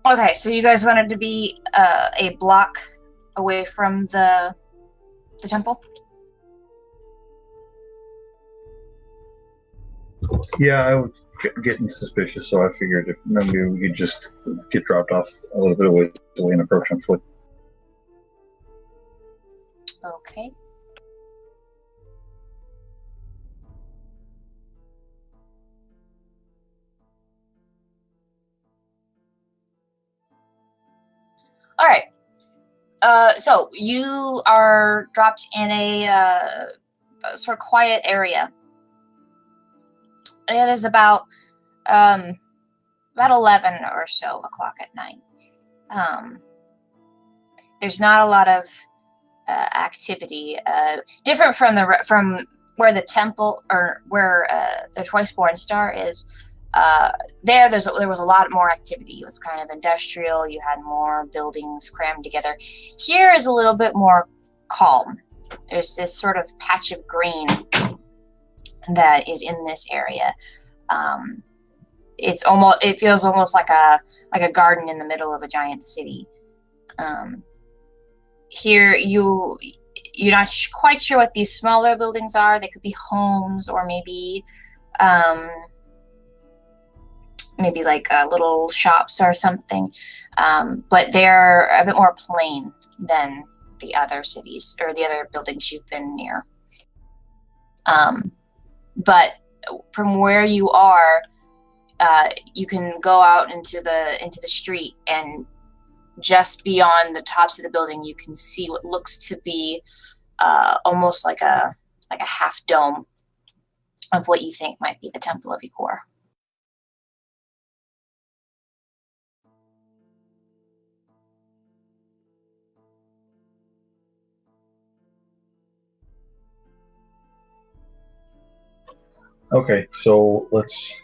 Okay, so you guys wanted to be a block away from the temple? Yeah, I was getting suspicious, so I figured if maybe we could just get dropped off a little bit away and approach on foot. Okay. All right. So you are dropped in a sort of quiet area. It is about 11 or so o'clock at night. There's not a lot of activity, different from where the temple or where the Twiceborn Star is. There was a lot more activity. It was kind of industrial. You had more buildings crammed together. Here is a little bit more calm. There's this sort of patch of green that is in this area. It feels almost like a garden in the middle of a giant city. Here you're not quite sure what these smaller buildings are. They could be homes or maybe like little shops or something. But they're a bit more plain than the other cities or the other buildings you've been near. But from where you are, you can go out into the street, and just beyond the tops of the building, you can see what looks to be almost like a half dome of what you think might be the Temple of Ikor. Okay, so let's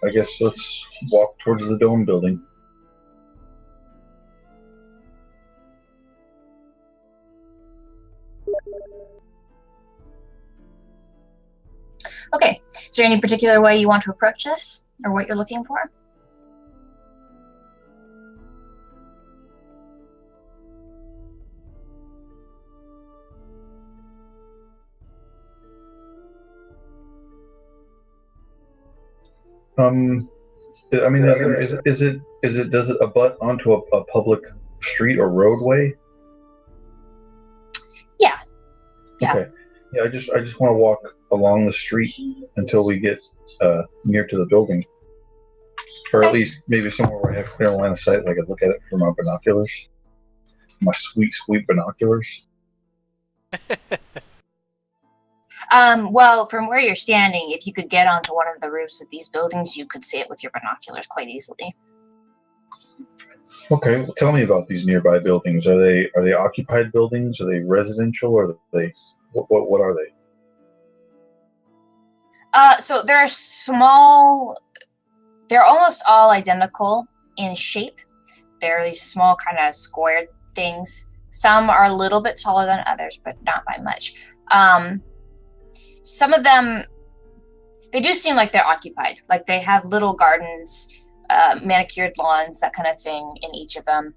walk towards the dome building. Okay, is there any particular way you want to approach this, or what you're looking for? I mean, does it abut onto a public street or roadway? Yeah. Okay. Yeah, I just want to walk along the street until we get near to the building, or at least maybe somewhere where I have clear line of sight, I could look at it from my binoculars, my sweet binoculars. Well, from where you're standing, if you could get onto one of the roofs of these buildings, you could see it with your binoculars quite easily. Okay, well, tell me about these nearby buildings. Are they occupied buildings? Are they residential? Or are they what are they? So they're small. They're almost all identical in shape. They're these small kind of squared things. Some are a little bit taller than others, but not by much. Some of them, they do seem like they're occupied. Like they have little gardens, manicured lawns, that kind of thing in each of them.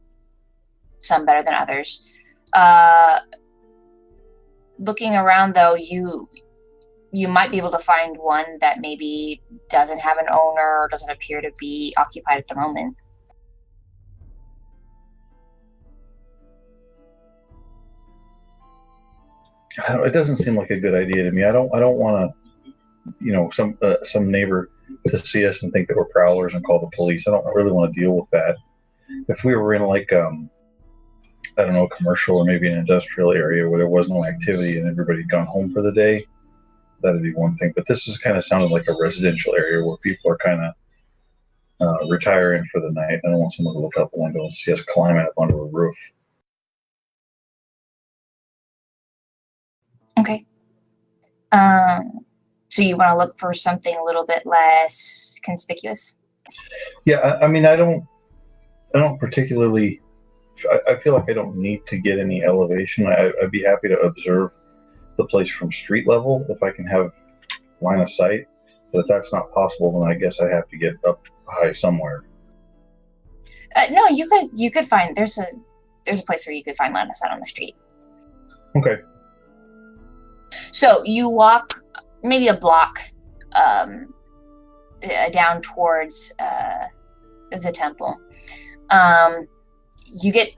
Some better than others. Looking around, though, you might be able to find one that maybe doesn't have an owner or doesn't appear to be occupied at the moment. It doesn't seem like a good idea to me. I don't want to, some neighbor to see us and think that we're prowlers and call the police. I don't really want to deal with that. If we were in like I don't know, a commercial or maybe an industrial area where there was no activity and everybody had gone home for the day, that'd be one thing. But this is kind of sounded like a residential area where people are kind of retiring for the night. I don't want someone to look out the window and see us climbing up onto a roof. Okay. So you want to look for something a little bit less conspicuous? Yeah, I mean, I don't particularly. I feel like I don't need to get any elevation. I'd be happy to observe the place from street level if I can have line of sight. But if that's not possible, then I guess I have to get up high somewhere. No, you could find there's a place where you could find line of sight on the street. Okay. So you walk maybe a block down towards the temple. You get,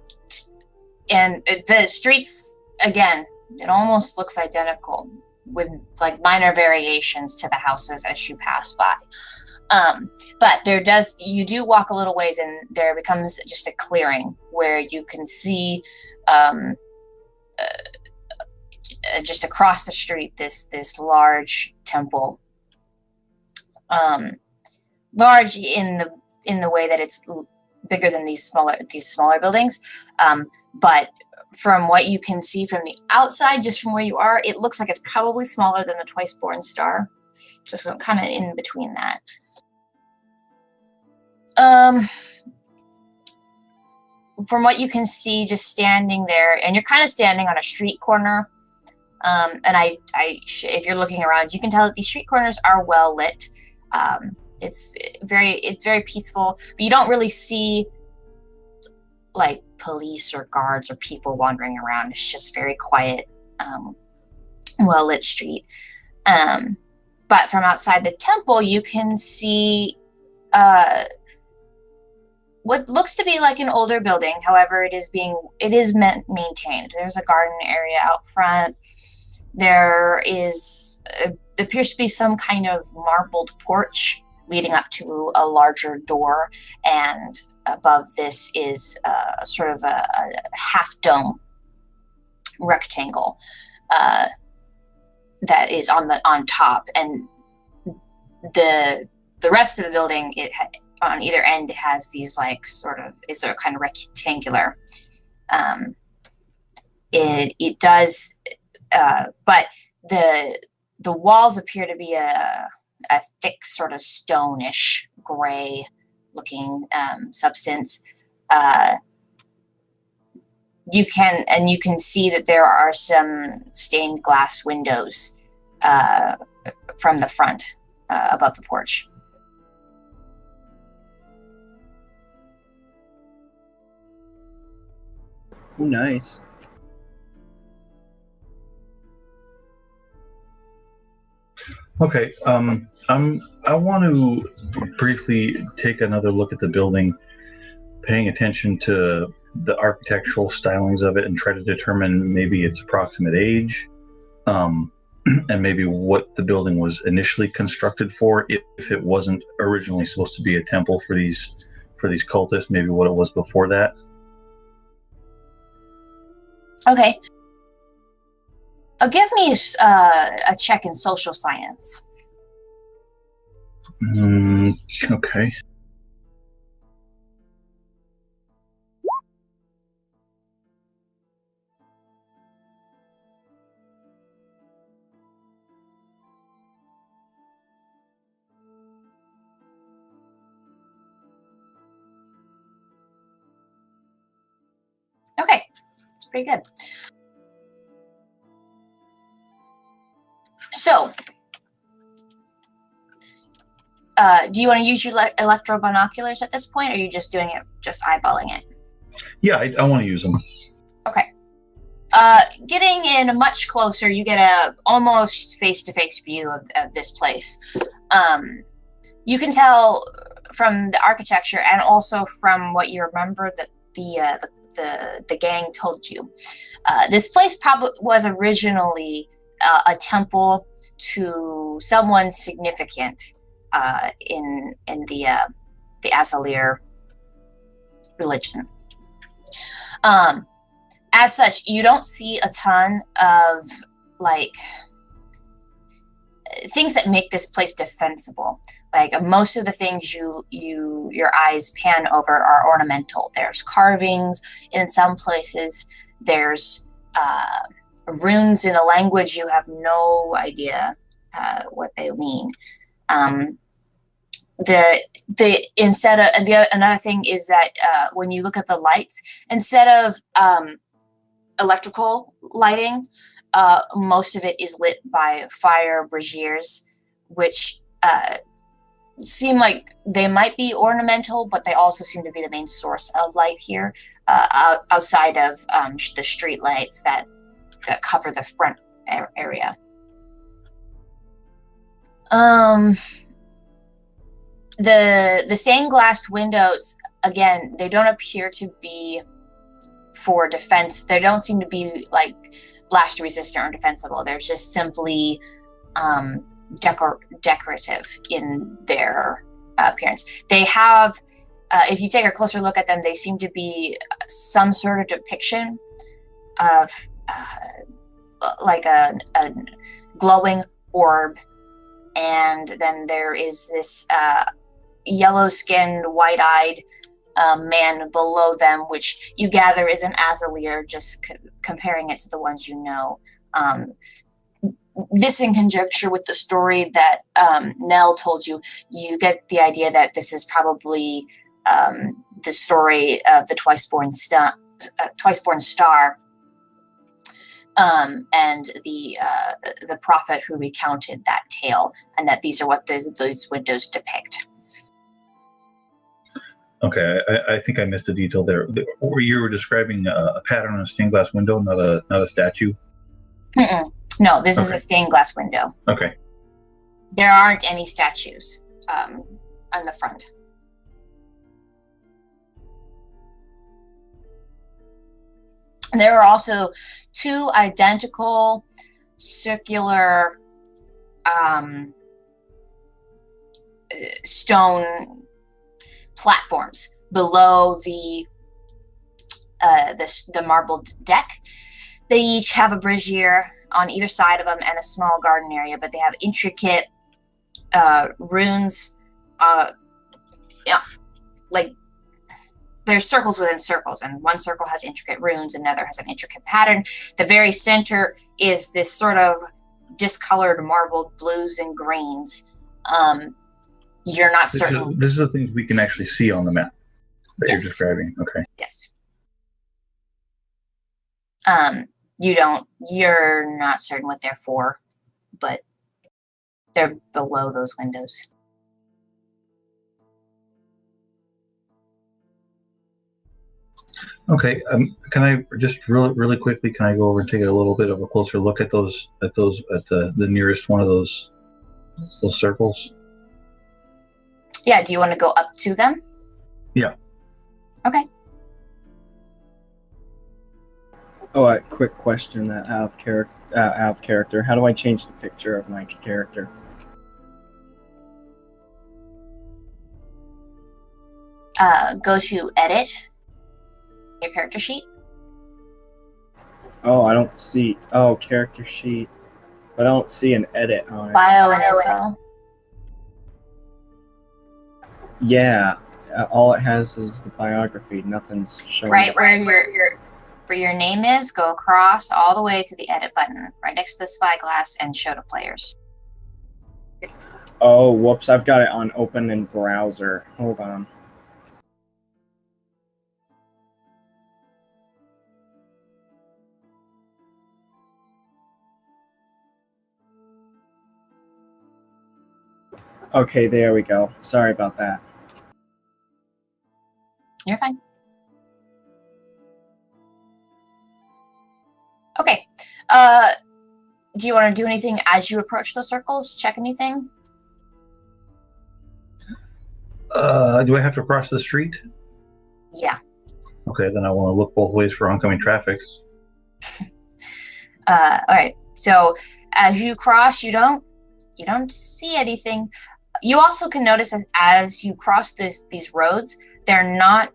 and the streets again. It almost looks identical with like minor variations to the houses as you pass by. But you do walk a little ways and there becomes just a clearing where you can see just across the street this large temple. Large in the way that it's bigger than these smaller buildings. But from what you can see from the outside, just from where you are, it looks like it's probably smaller than the Twice-Born Star. Just kind of in between that. From what you can see, just standing there, and you're kind of standing on a street corner. And if you're looking around, you can tell that these street corners are well lit. It's very peaceful, but you don't really see like police or guards or people wandering around. It's just very quiet, well lit street. But from outside the temple, you can see what looks to be like an older building. However, it is maintained. There's a garden area out front. There appears to be some kind of marbled porch leading up to a larger door, and above this is sort of a half dome rectangle that is on top, and the rest of the building on either end has these like it's kind of rectangular. It does, but the walls appear to be a thick sort of stone-ish gray looking substance. You can see that there are some stained glass windows from the front above the porch. Oh, nice. Okay. I want to briefly take another look at the building, paying attention to the architectural stylings of it, and try to determine maybe its approximate age, and maybe what the building was initially constructed for. If it wasn't originally supposed to be a temple for these cultists, maybe what it was before that. Okay. Give me a check in social science. Okay. Okay, it's pretty good. So, do you want to use your electro binoculars at this point, or are you just doing it, just eyeballing it? Yeah, I want to use them. Okay. Getting in much closer, you get a almost face-to-face view of this place. You can tell from the architecture and also from what you remember that the gang told you. This place probably was originally a temple to someone significant in the Azalir religion. As such, you don't see a ton of like things that make this place defensible. Like most of the things your eyes pan over are ornamental. There's carvings in some places. There's runes in a language you have no idea what they mean. Another thing is that when you look at the lights, instead of electrical lighting, most of it is lit by fire braziers, which seem like they might be ornamental, but they also seem to be the main source of light here, outside of the street lights that cover the front area. The stained glass windows, again, they don't appear to be for defense. They don't seem to be like blast resistant or defensible. They're just simply decorative in their appearance. They have, if you take a closer look at them, they seem to be some sort of depiction of like a glowing orb, and then there is this yellow-skinned, white-eyed man below them, which you gather is an Azalier, just comparing it to the ones you know. This, in conjunction with the story that Nell told you, you get the idea that this is probably the story of the Twiceborn Star, and the prophet who recounted that tale, and that these are what those windows depict. Okay, I think I missed a detail there. You were describing a pattern on a stained glass window, not a statue. Mm-mm. No, this is a stained glass window. Okay. There aren't any statues on the front. And there are also two identical circular stone platforms below the marbled deck. They each have a brazier on either side of them and a small garden area, but they have intricate runes, like there's circles within circles, and one circle has intricate runes, another has an intricate pattern. The very center is this sort of discolored marbled blues and greens. You're not certain. This is the things we can actually see on the map that you're describing. Okay. Yes. You're not certain what they're for, but they're below those windows. Okay. Can I just really quickly? Can I go over and take a little bit of a closer look at the nearest one of those circles? Yeah. Do you want to go up to them? Yeah. Okay. Oh, a quick question out of character. How do I change the picture of my character? Go to edit your character sheet. Oh, I don't see. Oh, character sheet. But I don't see an edit on it. Bio and info. Yeah, all it has is the biography. Nothing's showing. Right where your name is, go across all the way to the edit button, right next to the spyglass, and show to players. Oh, whoops! I've got it on open in browser. Hold on. Okay, there we go. Sorry about that. You're fine. Okay. Do you want to do anything as you approach those circles? Check anything? Do I have to cross the street? Yeah. Okay, then I want to look both ways for oncoming traffic. All right. So as you cross, you don't see anything. You also can notice as you cross these roads, they're not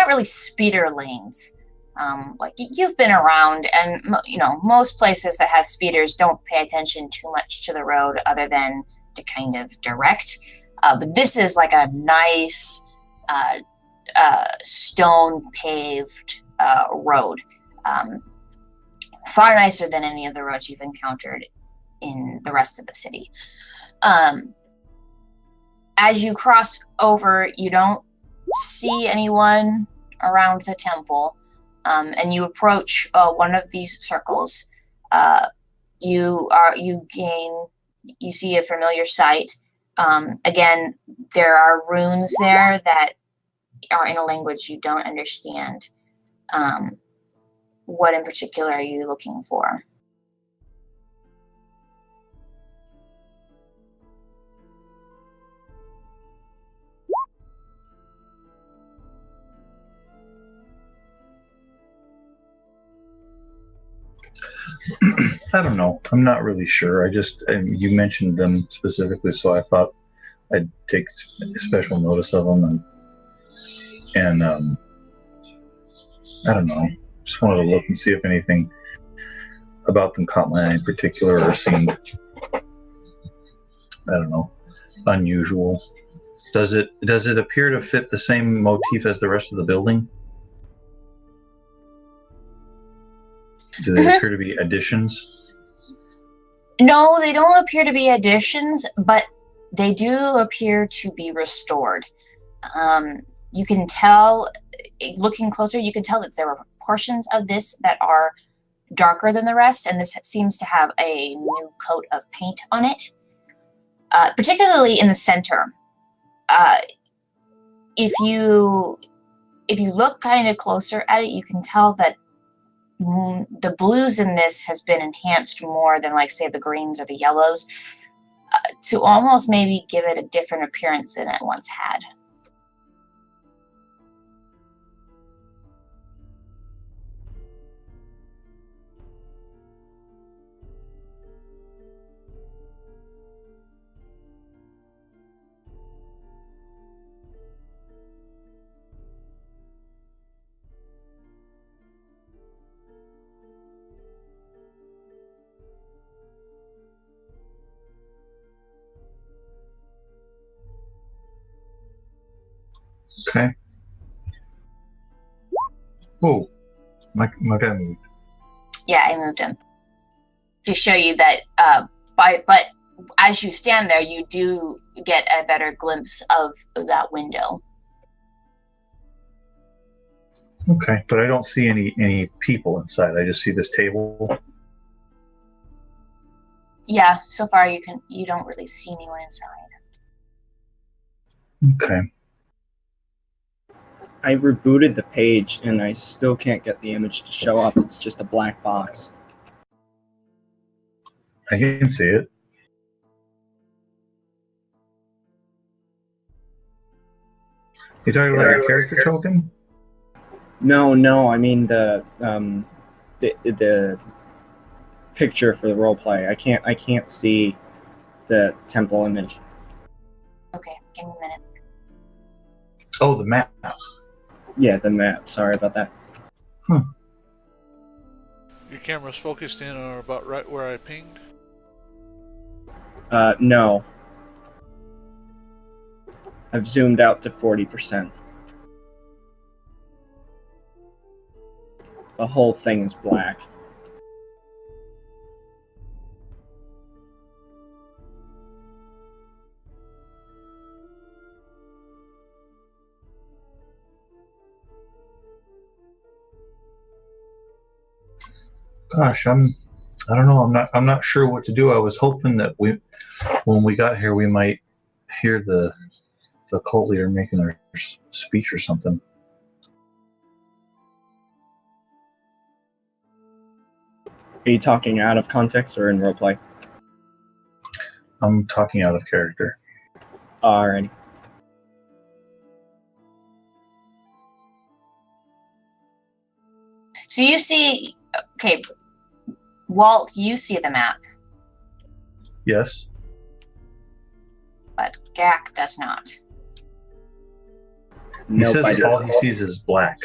really speeder lanes. Like you've been around, and most places that have speeders don't pay attention too much to the road other than to kind of direct. But this is like a nice stone paved road, far nicer than any of the roads you've encountered in the rest of the city. As you cross over, you don't see anyone around the temple, and you approach one of these circles. You see a familiar sight. Again, there are runes there that are in a language you don't understand. What in particular are you looking for? I don't know. I'm not really sure. You mentioned them specifically, so I thought I'd take special notice of them, and I don't know. Just wanted to look and see if anything about them caught my eye in particular or seemed, I don't know, unusual. Does it appear to fit the same motif as the rest of the building? Do they appear to be additions? No, they don't appear to be additions, but they do appear to be restored. You can tell, looking closer, you can tell that there are portions of this that are darker than the rest, and this seems to have a new coat of paint on it, particularly in the center. If you look kind of closer at it, you can tell that the blues in this has been enhanced more than, like, say, the greens or the yellows, to almost maybe give it a different appearance than it once had. Okay. Oh, my guy moved. Yeah, I moved him to show you that. But as you stand there, you do get a better glimpse of that window. Okay, but I don't see any people inside. I just see this table. Yeah, so far you don't really see anyone inside. Okay. I rebooted the page and I still can't get the image to show up. It's just a black box. I can see it. You talking about your character token? No, I mean the picture for the roleplay. I can't see the temple image. Okay, give me a minute. Oh, the map. Yeah, the map. Sorry about that. Your camera's focused in or about right where I pinged? No. I've zoomed out to 40%. The whole thing is black. Gosh, I don't know. I'm not sure what to do. I was hoping that when we got here, we might hear the cult leader making their speech or something. Are you talking out of context or in roleplay? I'm talking out of character. Alrighty. So you see, okay, Walt, you see the map, Yes. but Gak does not. He Nope, I says all don't. he sees is black.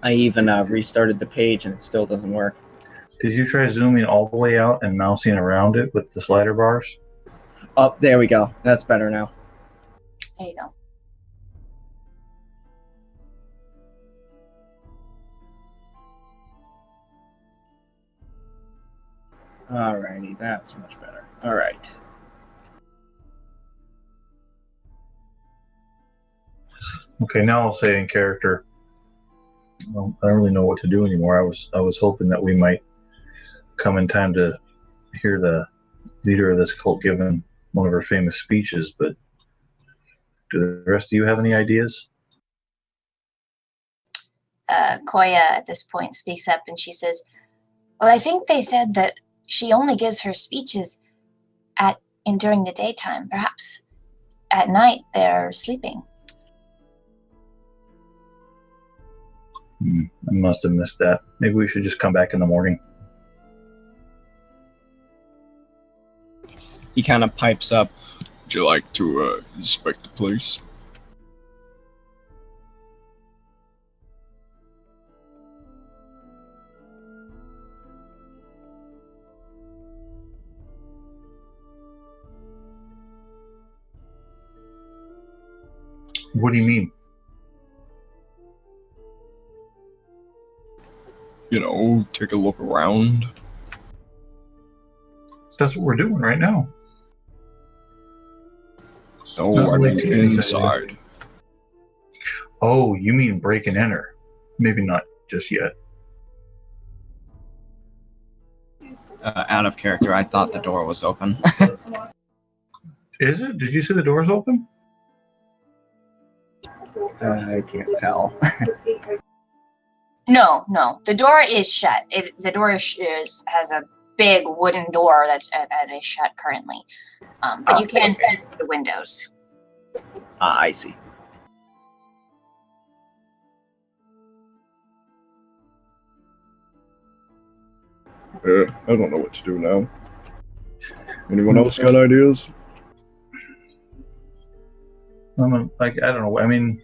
I even restarted the page and it still doesn't work. Did you try zooming all the way out and mousing around it with the slider bars? Oh, there we go. That's better now. There you go. Alrighty, that's much better. Alright. Okay, now I'll say in character. Well, I don't really know what to do anymore. I was hoping that we might come in time to hear the leader of this cult giving one of her famous speeches, but do the rest of you have any ideas? Koya at this point speaks up and she says, well, I think they said that she only gives her speeches during the daytime. Perhaps at night they're sleeping. I must have missed that. Maybe we should just come back in the morning. He kind of pipes up. Would you like to inspect the place? What do you mean? You know, take a look around. That's what we're doing right now. No, Not I mean really inside. Oh, you mean break and enter? Maybe not just yet. Out of character, I thought the door was open. Is it? Did you see the doors open? I can't tell. No. The door is shut. The door has a big wooden door that is shut currently. But you can see through the windows. I see. I don't know what to do now. Anyone else got ideas? I don't know. I mean,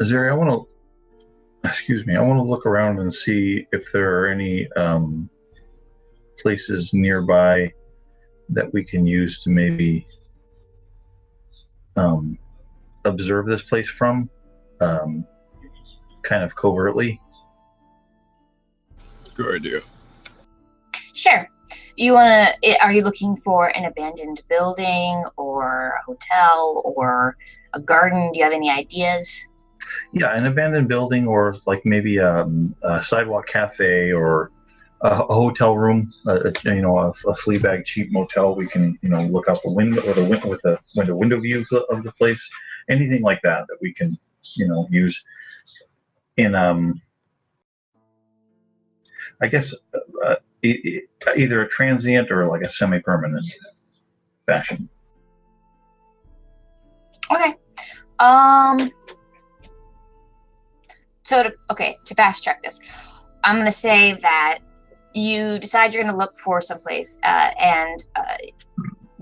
Zeri, I want to look around and see if there are any places nearby that we can use to maybe observe this place from, kind of covertly. Good idea. Sure. Are you looking for an abandoned building or a hotel or a garden? Do you have any ideas? Yeah, an abandoned building, or like maybe a sidewalk cafe, or a hotel room. A flea bag cheap motel. We can look out the window or with a window view of the place. Anything like that we can use in I guess either a transient or like a semi-permanent fashion. Okay. To fast track this, I'm going to say that you decide you're going to look for someplace, and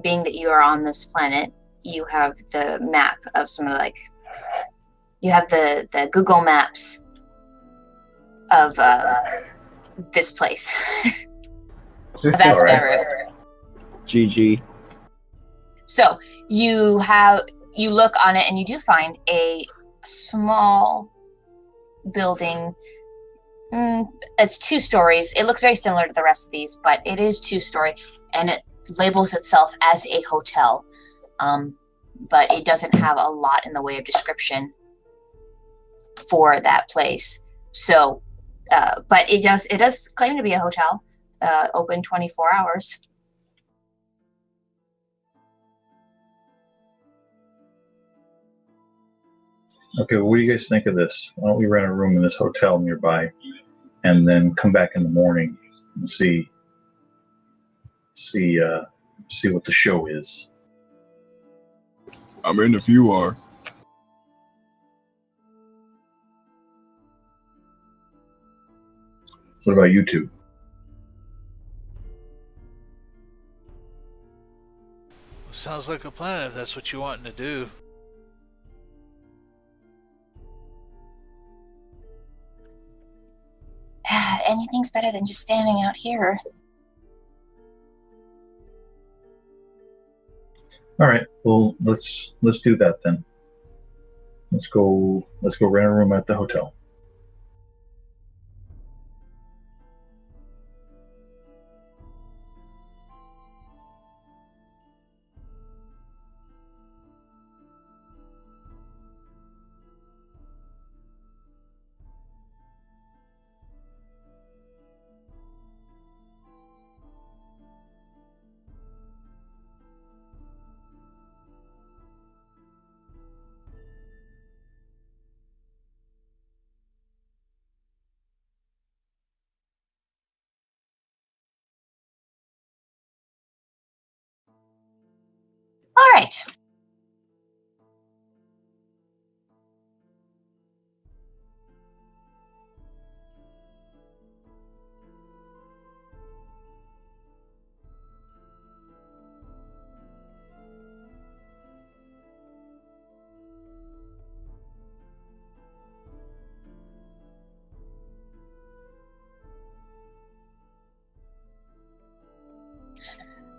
being that you are on this planet, you have the map of you have the Google Maps of this place. Of Asperu. GG. So you look on it and you do find a small building. It's 2 stories. It looks very similar to the rest of these, but it is 2-story, and it labels itself as a hotel. But it doesn't have a lot in the way of description for that place. So, but it does claim to be a hotel, open 24 hours. Okay, well, what do you guys think of this? Why don't we rent a room in this hotel nearby, and then come back in the morning and see what the show is. I'm in if you are. What about you two? Sounds like a plan if that's what you want to do. Anything's better than just standing out here. All right. Well, let's do that then. Let's go rent a room at the hotel.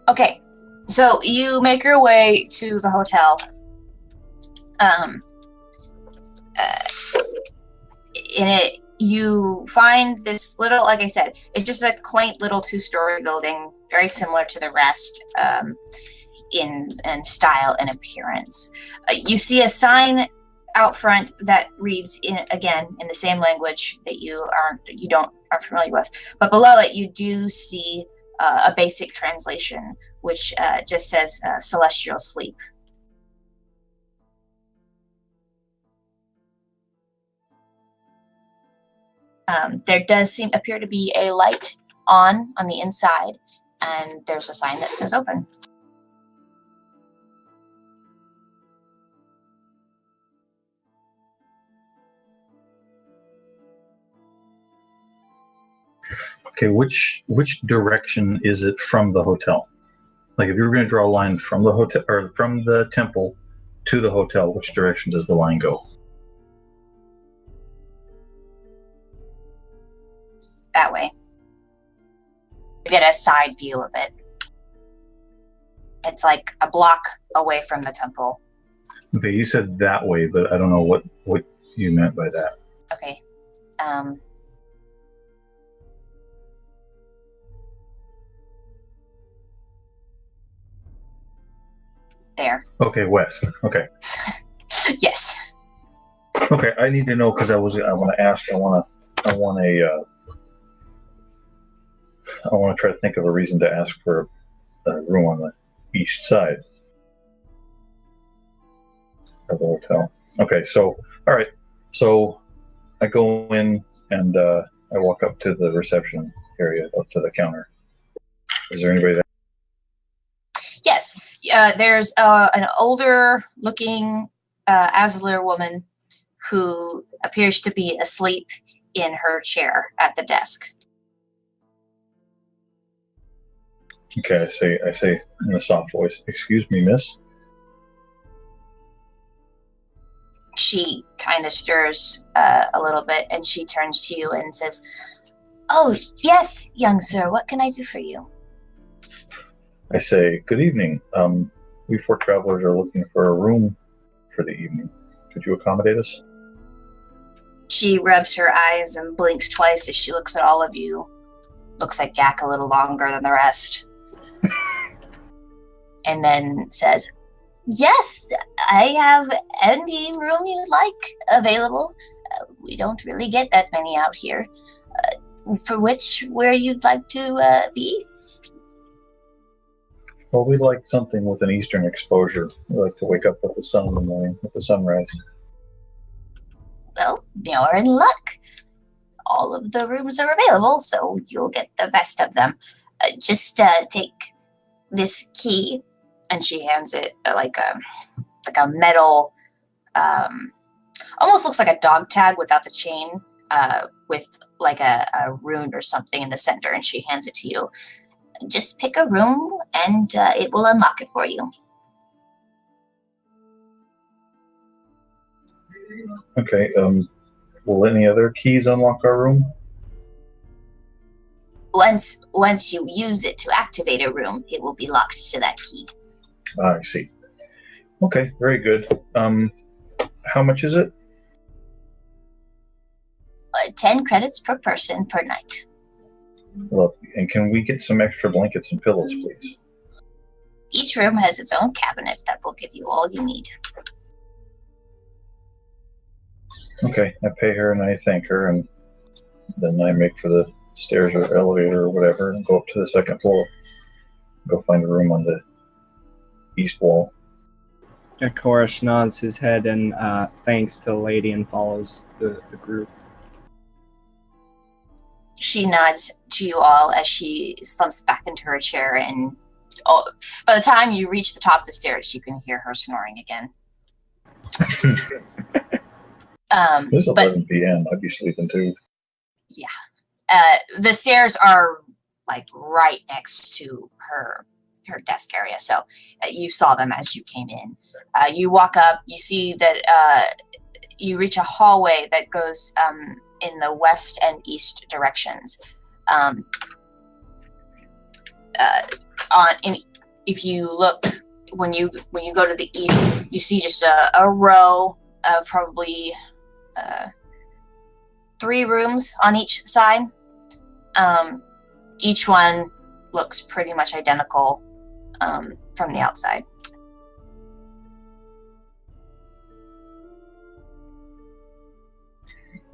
Okay, so you make your way to the hotel. In it, you find this little, like I said, it's just a quaint little 2-story building, very similar to the rest in style and appearance. You see a sign out front that reads in the same language that you aren't familiar with, but below it you do see a basic translation which just says celestial sleep. There does appear to be a light on the inside, and there's a sign that says open. Okay, which direction is it from the hotel? Like, if you were going to draw a line from the hotel or from the temple to the hotel, which direction does the line go? That way. You get a side view of it. It's like a block away from the temple. Okay, you said that way, but I don't know what you meant by that. Okay. There. Okay, west. Okay. Yes. Okay, I need to know because I want to ask. I want to try to think of a reason to ask for a room on the east side of the hotel. Okay, so all right, so I go in and I walk up to the reception area, up to the counter. Is there anybody there? Yes. There's an older-looking Azler woman who appears to be asleep in her chair at the desk. Okay, I say in a soft voice, "Excuse me, miss." She kind of stirs a little bit, and she turns to you and says, "Oh, yes, young sir, what can I do for you?" I say, "Good evening. We 4 travelers are looking for a room for the evening. Could you accommodate us?" She rubs her eyes and blinks twice as she looks at all of you. Looks at Gak a little longer than the rest. And then says, "Yes, I have any room you'd like available. We don't really get that many out here. Where you'd like to be?" Well, we'd like something with an eastern exposure. We like to wake up with the sun in the morning, with the sunrise. Well, you're in luck. All of the rooms are available, so you'll get the best of them. Just take this key, and she hands it like a metal, almost looks like a dog tag without the chain, with like a rune or something in the center, and she hands it to you. Just pick a room, and it will unlock it for you. Okay. Will any other keys unlock our room? Once you use it to activate a room, it will be locked to that key. I see. Okay, very good. How much is it? 10 credits per person per night. Lovely. And can we get some extra blankets and pillows, please? Each room has its own cabinet that will give you all you need. Okay, I pay her and I thank her, and then I make for the stairs or elevator or whatever and go up to the second floor. Go find a room on the east wall. Korish nods his head and thanks to the lady and follows the group. She nods to you all as she slumps back into her chair, and by the time you reach the top of the stairs, you can hear her snoring again. It's 11 p.m. I'd be sleeping too. Yeah. The stairs are like right next to her desk area, so you saw them as you came in. You walk up, you see that you reach a hallway that goes in the west and east directions. if you look when you go to the east, you see just a row of probably 3 rooms on each side. Each one looks pretty much identical from the outside.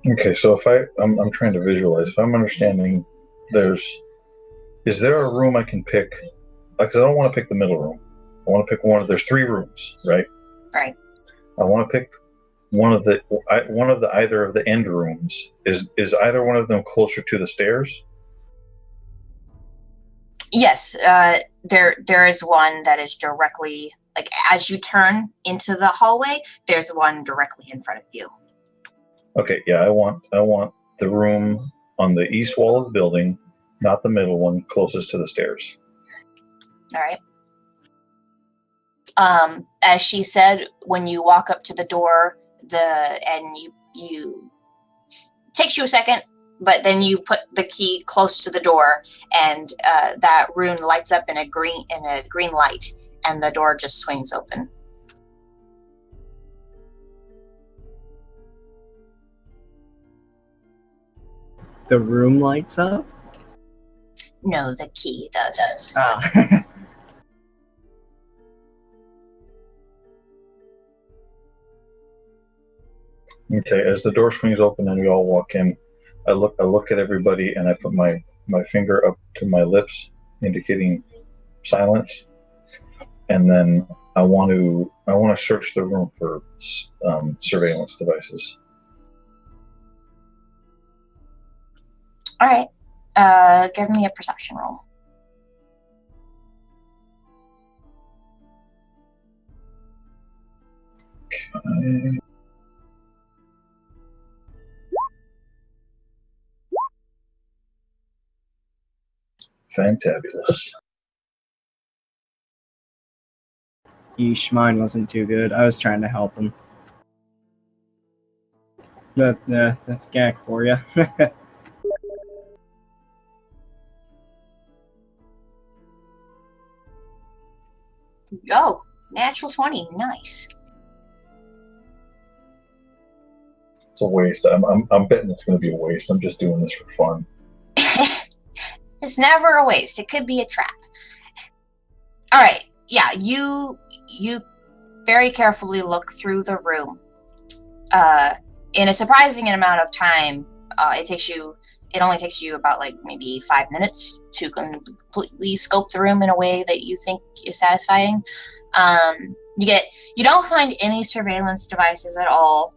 Okay, so if I'm trying to visualize, if I'm understanding, is there a room I can pick? Because I don't want to pick the middle room. I want to pick there's 3 rooms, right? Right. I want to pick one of the either of the end rooms. Is either one of them closer to the stairs? Yes, there is one that is directly, like, as you turn into the hallway, there's one directly in front of you. Okay, yeah, I want the room on the east wall of the building, not the middle one, closest to the stairs. All right. As she said, when you walk up to the door, you takes you a second, but then you put the key close to the door, and that rune lights up in a green light, and the door just swings open. The room lights up? No, the key does. Ah. Okay, as the door swings open and we all walk in, I look at everybody and I put my finger up to my lips, indicating silence, and then I want to search the room for surveillance devices. All right. Give me a perception roll. Okay. Fantabulous. Yeesh, mine wasn't too good. I was trying to help him. That's gag for you. Oh, natural 20. Nice. It's a waste. I'm betting it's going to be a waste. I'm just doing this for fun. It's never a waste. It could be a trap. All right. Yeah, you very carefully look through the room. In a surprising amount of time, it only takes you about like maybe 5 minutes to completely scope the room in a way that you think is satisfying. You don't find any surveillance devices at all.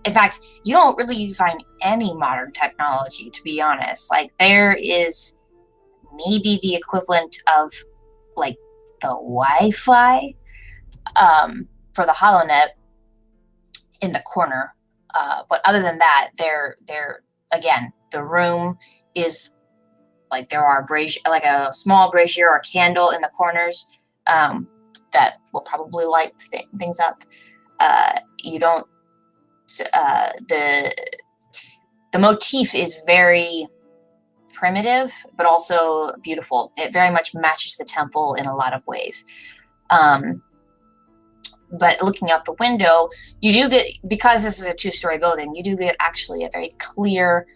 In fact, you don't really find any modern technology, to be honest. Like, there is maybe the equivalent of like the Wi-Fi for the HoloNet in the corner. But other than that, again, the room is like, there are a small brazier or candle in the corners that will probably light things up. You don't. The motif is very primitive, but also beautiful. It very much matches the temple in a lot of ways. But looking out the window, you do get, because this is a 2-story building, you do get actually a very clear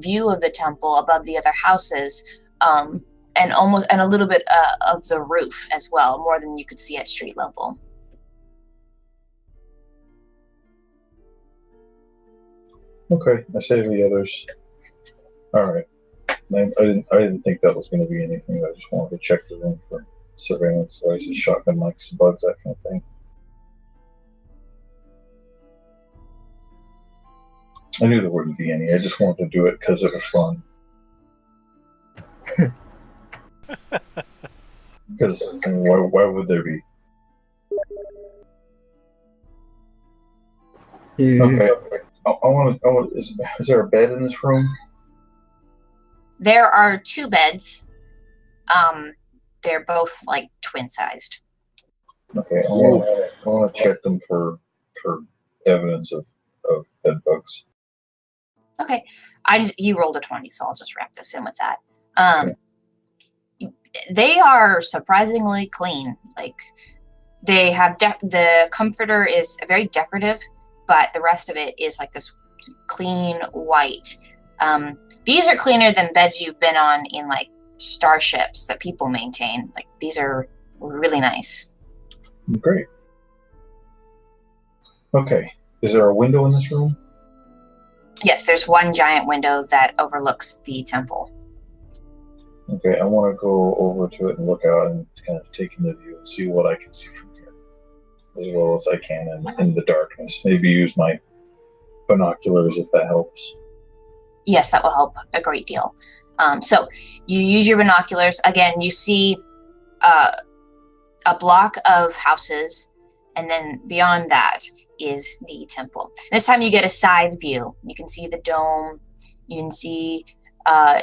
view of the temple above the other houses, and a little bit of the roof as well, more than you could see at street level. Okay, I saved the others. All right. I didn't think that was going to be anything. I just wanted to check the room for surveillance devices, shotgun mics, bugs, that kind of thing. I knew there wouldn't be any. I just wanted to do it because it was fun. Because why would there be? Yeah. Okay. Is there a bed in this room? There are 2 beds. They're both like twin-sized. Okay, I want to check them for evidence of bed bugs. Okay, you rolled a 20, so I'll just wrap this in with that. they are surprisingly clean. Like they have the comforter is very decorative, but the rest of it is like this clean white. These are cleaner than beds you've been on in like starships that people maintain. Like these are really nice. Great. Okay. Is there a window in this room? Yes, there's one giant window that overlooks the temple. Okay, I want to go over to it and look out and kind of take in the view and see what I can see from here, as well as I can in the darkness. Maybe use my binoculars if that helps. Yes, that will help a great deal. So you use your binoculars. Again, you see a block of houses, and then beyond that is the temple. This time you get a side view. You can see the dome. You can see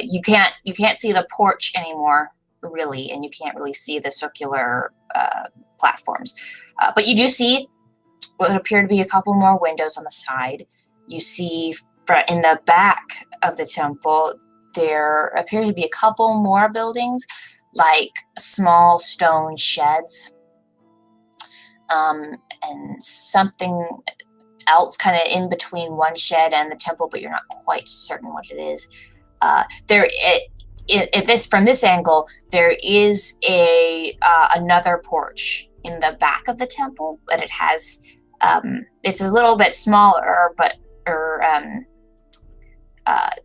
you can't see the porch anymore, really, and you can't really see the circular platforms. But you do see what appear to be a couple more windows on the side. You see in the back of the temple, there appear to be a couple more buildings, like small stone sheds, and something else kind of in between one shed and the temple, but you're not quite certain what it is. From this angle, there is another porch in the back of the temple, but it has it's a little bit smaller,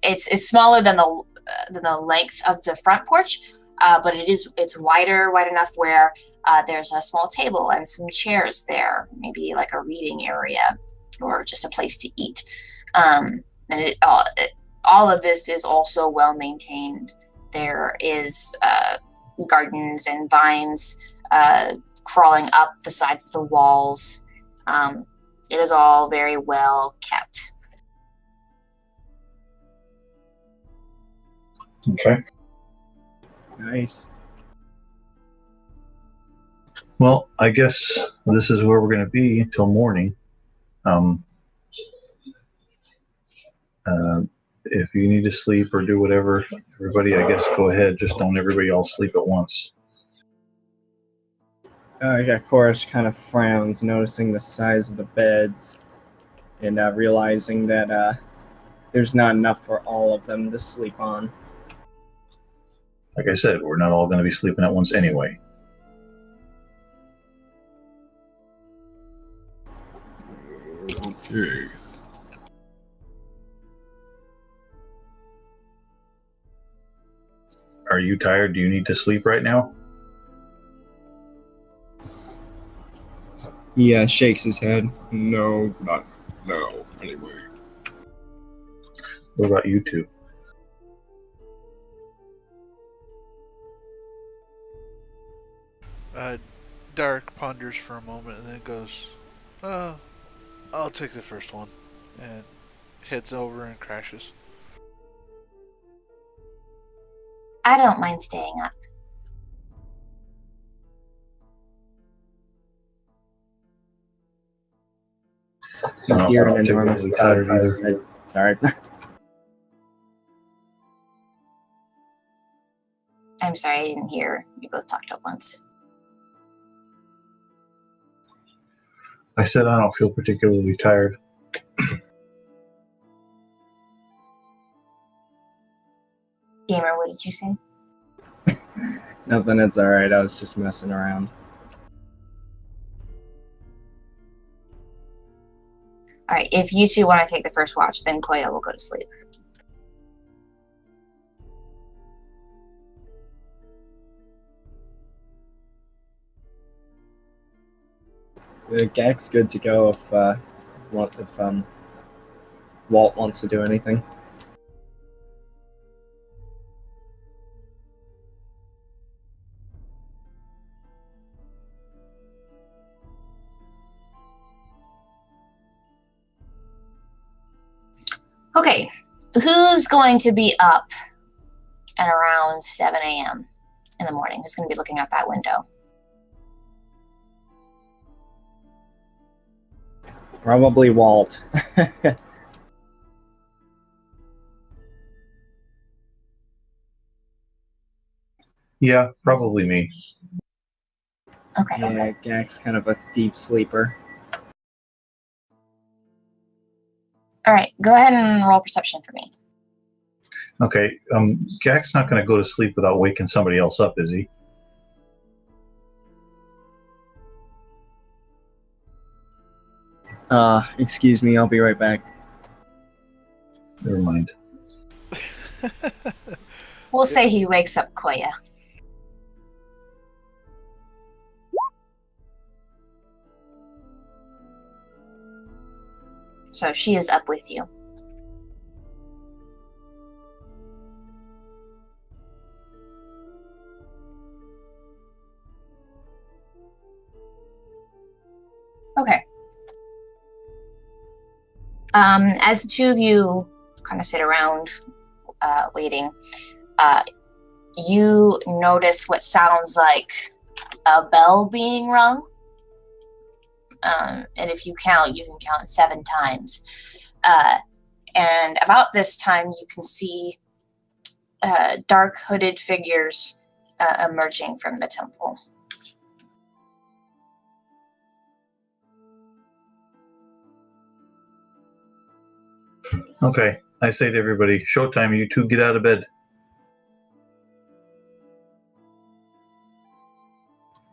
it's smaller than the length of the front porch, but it's wide enough where there's a small table and some chairs there, maybe like a reading area or just a place to eat. And all of this is also well maintained. There is gardens and vines crawling up the sides of the walls. It is all very well kept. Okay. Nice. Well, I guess this is where we're going to be until morning. If you need to sleep or do whatever, everybody, I guess, go ahead. Just don't everybody all sleep at once. Chorus kind of frowns, noticing the size of the beds, and realizing that there's not enough for all of them to sleep on. Like I said, we're not all going to be sleeping at once anyway. Okay. Are you tired? Do you need to sleep right now? He shakes his head. No, not now, anyway. What about you two? Derek ponders for a moment and then goes, I'll take the first one, and heads over and crashes. I don't mind staying up. You No, hear I an don't enormous think thud. we're tired either. Sorry. I'm sorry, I didn't hear. You both talked at once. I said I don't feel particularly tired. Gamer, what did you say? Nothing, it's alright. I was just messing around. Alright, if you two want to take the first watch, then Koya will go to sleep. The gag's good to go if Walt wants to do anything. Okay, who's going to be up at around 7 a.m. in the morning? Who's going to be looking out that window? Probably Walt. Yeah, probably me. Okay. Yeah, Gak's kind of a deep sleeper. All right. Go ahead and roll perception for me. Okay, Jack's not going to go to sleep without waking somebody else up, is he? Excuse me, I'll be right back. Never mind. We'll say he wakes up Koya. So she is up with you. Okay. As the two of you kind of sit around waiting, you notice what sounds like a bell being rung. And if you count, you can count 7 times. And about this time, you can see dark hooded figures emerging from the temple. Okay, I say to everybody, showtime, you two get out of bed.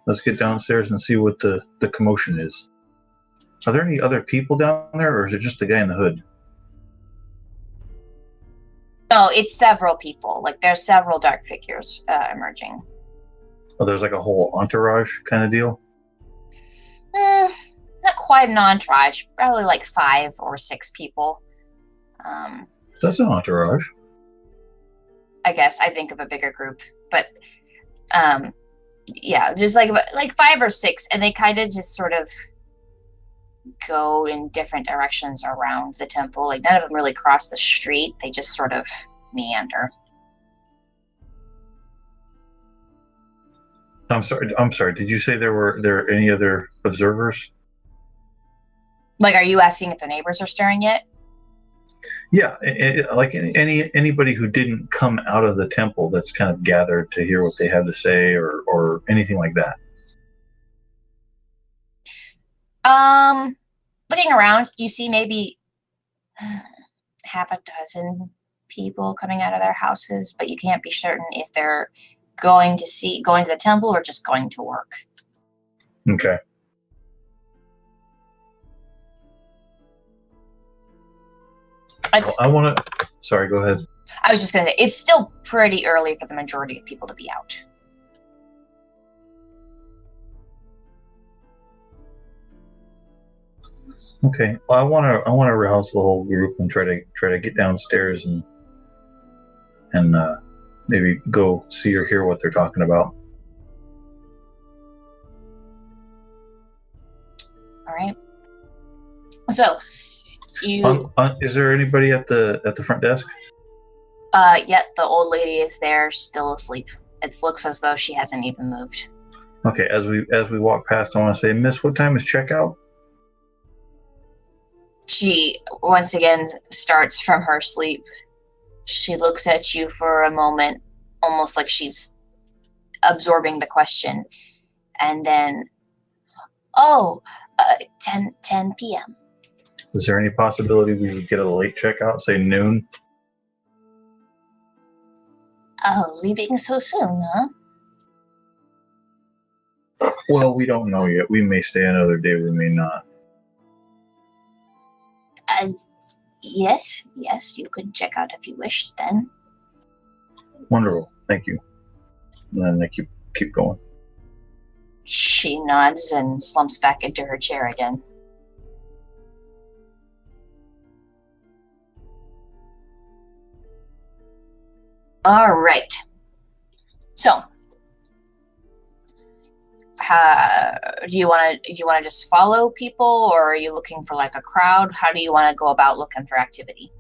Let's get downstairs and see what the commotion is. Are there any other people down there, or is it just the guy in the hood? No, it's several people. Like, there's several dark figures emerging. Oh, there's like a whole entourage kind of deal? Not quite an entourage. Probably like 5 or 6 people. That's an entourage. I guess I think of a bigger group. But, yeah, just like 5 or 6. And they kind of just sort of go in different directions around the temple. Like, none of them really cross the street. They just sort of meander. I'm sorry. Did you say there were any other observers? Like, are you asking if the neighbors are stirring yet? Yeah, like anybody who didn't come out of the temple that's kind of gathered to hear what they have to say, or anything like that. Looking around, you see maybe half a dozen people coming out of their houses, but you can't be certain if they're going to the temple or just going to work. Okay. I want to. Sorry, go ahead. I was just going to say, it's still pretty early for the majority of people to be out. Okay. Well, I want to rouse the whole group and try to get downstairs and maybe go see or hear what they're talking about. All right. So you. Is there anybody at the front desk? Yeah, the old lady is there, still asleep. It looks as though she hasn't even moved. Okay. As we walk past, I want to say, Miss, what time is checkout? She once again starts from her sleep. She looks at you for a moment, almost like she's absorbing the question. And then, 10 p.m. Is there any possibility we would get a late checkout, say noon? Oh, leaving so soon, huh? Well, we don't know yet. We may stay another day, we may not. Yes, you could check out if you wish then. Wonderful. Thank you. And then they keep going. She nods and slumps back into her chair again. All right. So, do you want to just follow people, or are you looking for like a crowd? How do you want to go about looking for activity?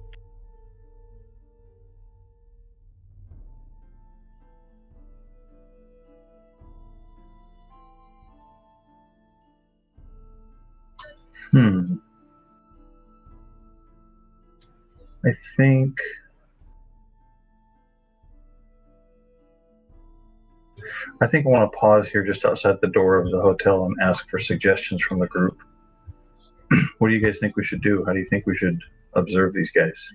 I think I think I want to pause here just outside the door of the hotel and ask for suggestions from the group. What do you guys think we should do? How do you think we should observe these guys?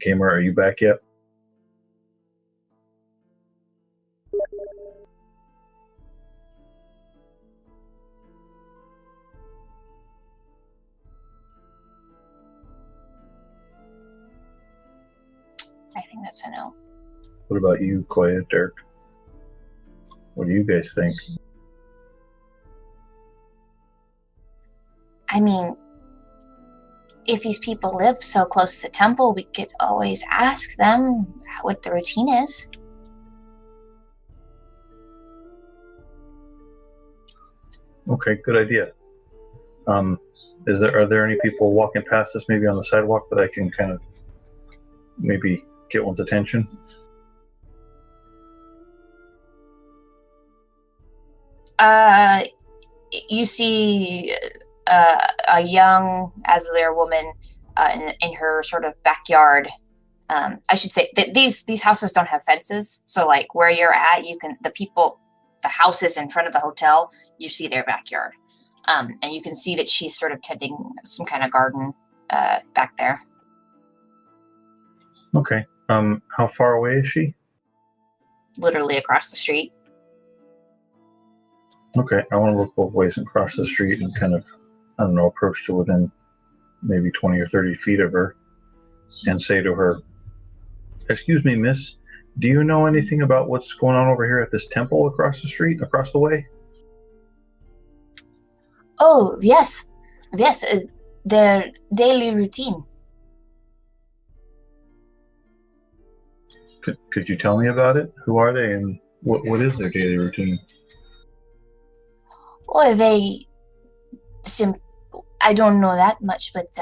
Gamer, are you back yet? I think that's a no. What about you, Koya, Dirk? What do you guys think? I mean, if these people live so close to the temple, we could always ask them what the routine is. Okay, good idea. Are there any people walking past us maybe on the sidewalk that I can kind of maybe get one's attention? You see a young Azalea woman in her sort of backyard. I should say that these houses don't have fences, so like where you're at, you can the houses in front of the hotel, you see their backyard, and you can see that she's sort of tending some kind of garden back there. Okay. How far away is she? Literally across the street. Okay, I want to look both ways and cross the street and kind of, I don't know, approach to within maybe 20 or 30 feet of her and say to her, "Excuse me, miss, do you know anything about what's going on over here at this temple across the street, across the way?" Oh, yes, their daily routine. Could you tell me about it? Who are they and what is their daily routine? Well, I don't know that much, but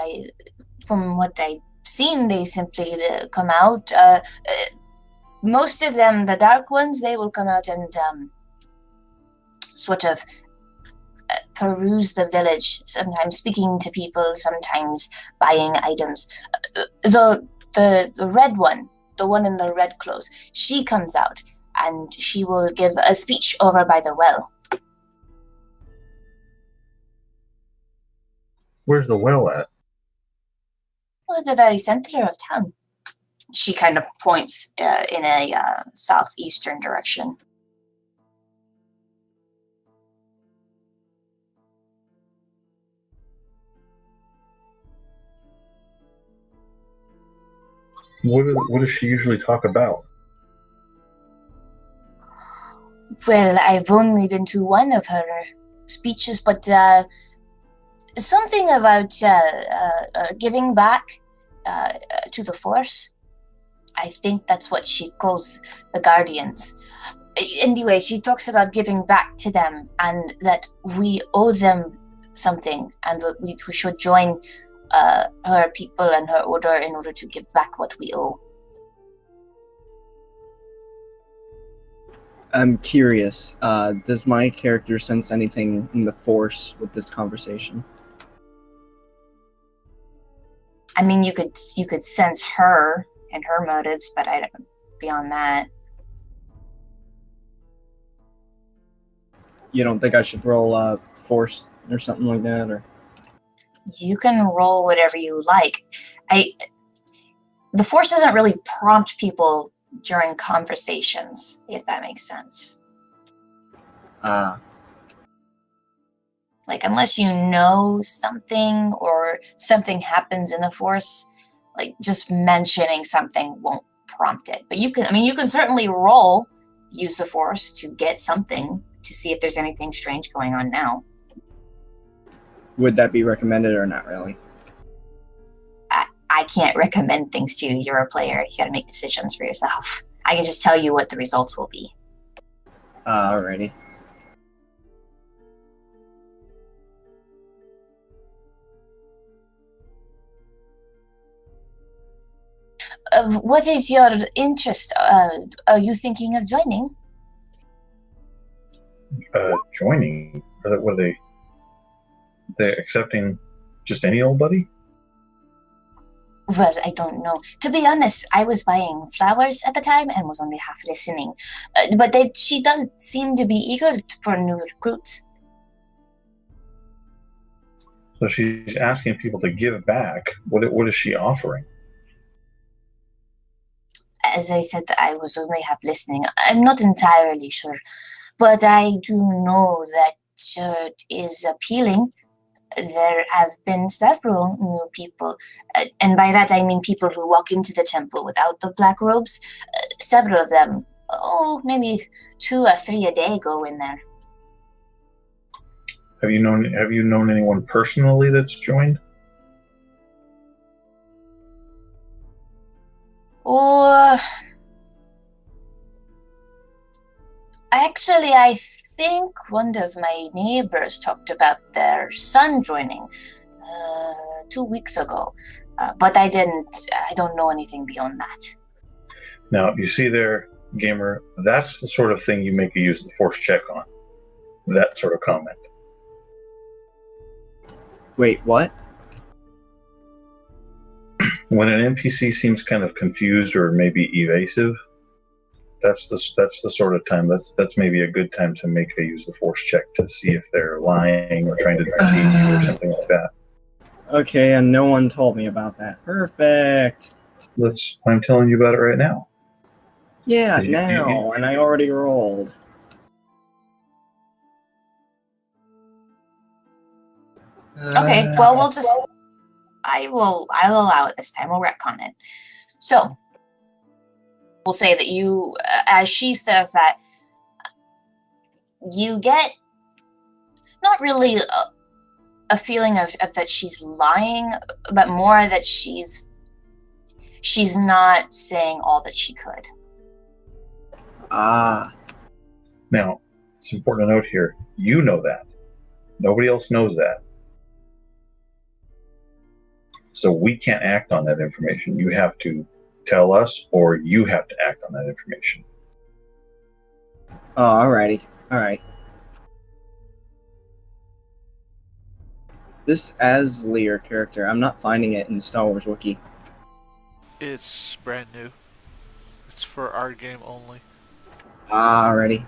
from what I've seen, they simply come out. Most of them, the dark ones, they will come out and sort of peruse the village, sometimes speaking to people, sometimes buying items. The red one, the one in the red clothes, she comes out and she will give a speech over by the well. Where's the well at? Well, at the very center of town. She kind of points in a southeastern direction. What does she usually talk about? Well, I've only been to one of her speeches, but something about giving back to the Force. I think that's what she calls the Guardians. Anyway, she talks about giving back to them and that we owe them something and that we should join her people and her order in order to give back what we owe. I'm curious, does my character sense anything in the Force with this conversation? I mean, you could sense her and her motives, but I don't. Beyond that, You don't think I should roll Force or something like that, or? you can roll whatever you like. The Force doesn't really prompt people during conversations, if that makes sense. Like, unless you know something or something happens in the Force, like just mentioning something won't prompt it. But you can certainly use the Force to get something to see if there's anything strange going on now. Would that be recommended or not really? I can't recommend things to you. You're a player. You gotta make decisions for yourself. I can just tell you what the results will be. Alrighty. What is your interest? Are you thinking of joining? Joining? What are they? they're accepting just any old buddy? Well, I don't know. To be honest, I was buying flowers at the time and was only half listening. But she does seem to be eager for new recruits. So she's asking people to give back. What is she offering? As I said, I was only half listening. I'm not entirely sure. But I do know that it is appealing. There have been several new people, and by that I mean people who walk into the temple without the black robes. Several of them, maybe 2 or 3 a day go in there. Have you known anyone personally that's joined? Actually, I think one of my neighbors talked about their son joining 2 weeks ago, but I don't know anything beyond that. Now, you see there, gamer, that's the sort of thing you make a use of the force check on. That sort of comment. Wait, what? When an NPC seems kind of confused or maybe evasive, that's the sort of time. That's maybe a good time to make a use of force check to see if they're lying or trying to deceive you or something like that. Okay, and no one told me about that. Perfect. I'm telling you about it right now. Yeah, now, and I already rolled. Okay, well, I'll allow it this time. We'll retcon it. So, we'll say that you, as she says that, you get not really a feeling of that she's lying, but more that she's not saying all that she could. Ah. Now, it's important to note here, you know that. Nobody else knows that. So we can't act on that information. You have to tell us, or you have to act on that information. Oh, alrighty. Alright. This Aslier character, I'm not finding it in Star Wars Wiki. It's brand new. It's for our game only. Alrighty.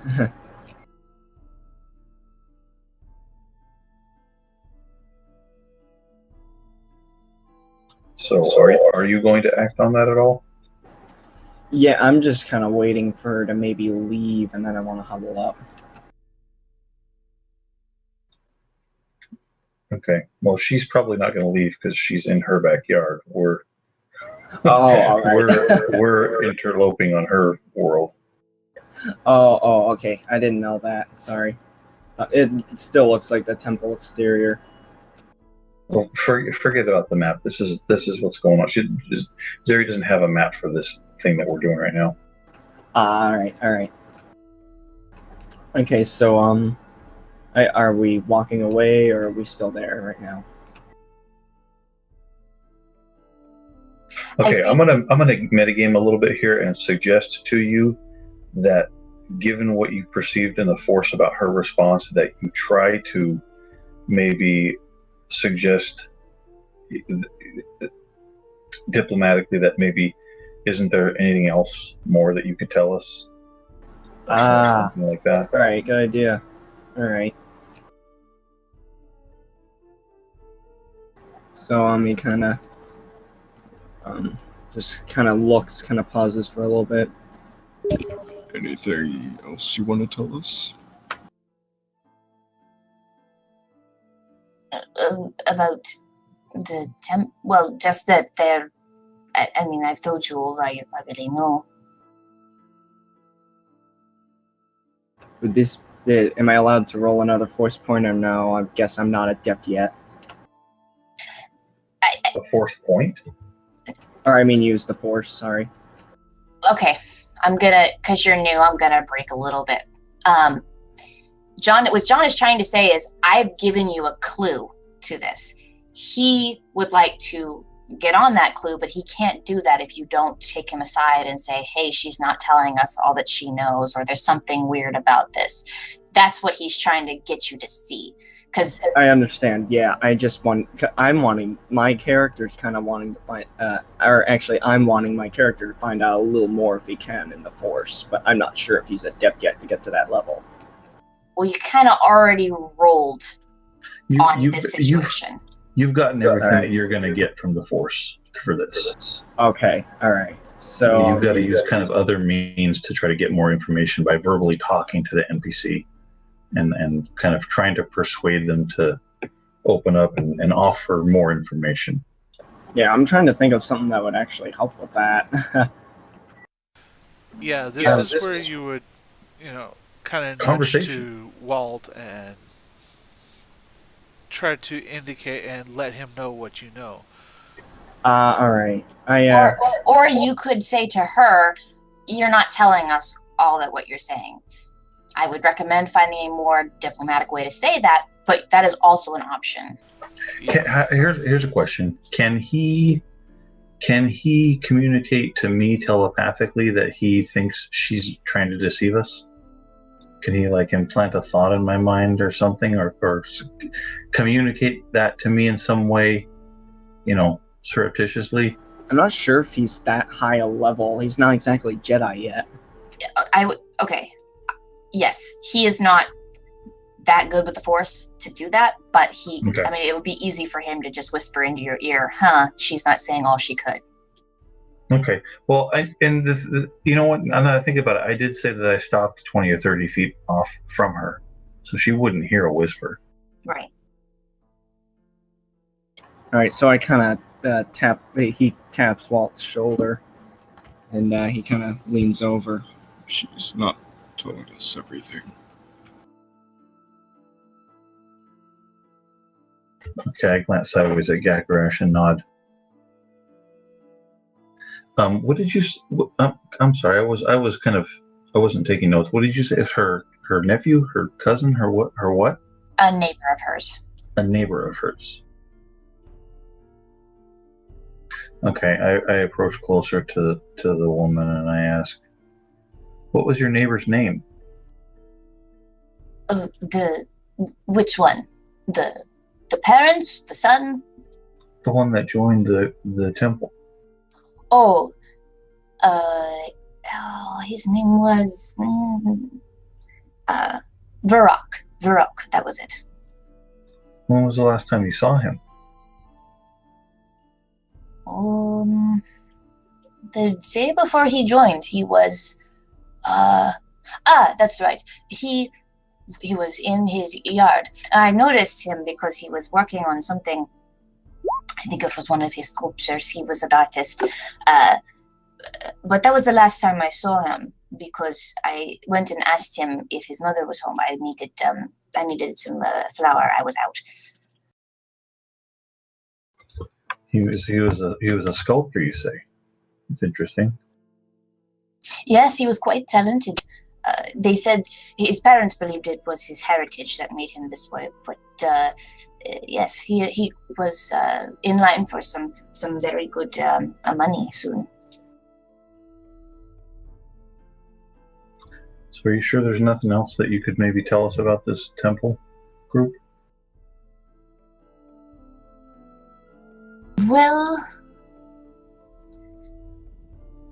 So are you going to act on that at all? Yeah, I'm just kind of waiting for her to maybe leave, and then I want to huddle up. Okay. Well, she's probably not going to leave because she's in her backyard. We're all right. we're interloping on her world. Oh, okay. I didn't know that. Sorry. It still looks like the temple exterior. Well, forget about the map. This is what's going on. Zeri doesn't have a map for this thing that we're doing right now. All right. Okay, so are we walking away or are we still there right now? Okay, I'm gonna metagame a little bit here and suggest to you that, given what you perceived in the Force about her response, that you try to maybe suggest diplomatically that maybe isn't there anything else more that you could tell us? Something like that. All right, good idea. All right. So he kind of just kind of looks, kind of pauses for a little bit. Anything else you want to tell us? About the well, just that they're. I mean, I've told you all I really know. Would this? Am I allowed to roll another force point or no? I guess I'm not adept yet. The Force point? Or I mean, use the force. Sorry. Okay, I'm gonna, cause you're new, I'm gonna break a little bit. What John is trying to say is, I've given you a clue to this. He would like to get on that clue, but he can't do that if you don't take him aside and say, hey, she's not telling us all that she knows, or there's something weird about this. That's what he's trying to get you to see. because I understand. Yeah, I'm wanting my character's kind of wanting to find, or actually, I'm wanting my character to find out a little more if he can in the Force, but I'm not sure if he's adept yet to get to that level. well, you kind of already rolled on You've, this you've, situation. you've gotten everything Alright. that you're going to get from the Force for this. Okay, all right. So You've got to use kind of other means to try to get more information by verbally talking to the NPC and kind of trying to persuade them to open up and offer more information. yeah, I'm trying to think of something that would actually help with that. Yeah, this Yeah, is where you would, kind of nudge Conversation. to Walt and try to indicate and let him know what you know. All right. Or you could say to her, "You're not telling us all that what you're saying." I would recommend finding a more diplomatic way to say that, but that is also an option. Here's a question: Can he communicate to me telepathically that he thinks she's trying to deceive us? Can he like implant a thought in my mind or something, or communicate that to me in some way, surreptitiously? I'm not sure if he's that high a level. He's not exactly Jedi yet. Okay. Yes, he is not that good with the Force to do that, but Okay. I mean, it would be easy for him to just whisper into your ear, "Huh, she's not saying all she could." Okay. Well, you know what? Now that I think about it, I did say that I stopped 20 or 30 feet off from her, so she wouldn't hear a whisper. Right. All right, so I kind of he taps Walt's shoulder, and he kind of leans over. She's not telling us everything. Okay, I glance sideways at Gakrash and nod. What did you? I'm sorry. I wasn't taking notes. What did you say? Her nephew, her cousin, her what? Her what? A neighbor of hers. A neighbor of hers. Okay, I approach closer to the woman and I ask, "What was your neighbor's name?" Which one? The parents? The son? The one that joined the temple. Oh, his name was Varrock. Varrock, that was it. When was the last time you saw him? The day before he joined, he was that's right. He was in his yard. I noticed him because he was working on something. I think it was one of his sculptures. He was an artist. But that was the last time I saw him because I went and asked him if his mother was home. I needed some flour. I was out. He was a sculptor, you say? It's interesting. Yes, he was quite talented. They said his parents believed it was his heritage that made him this way, but yes, he was in line for some very good money soon. So are you sure there's nothing else that you could maybe tell us about this temple group? Well,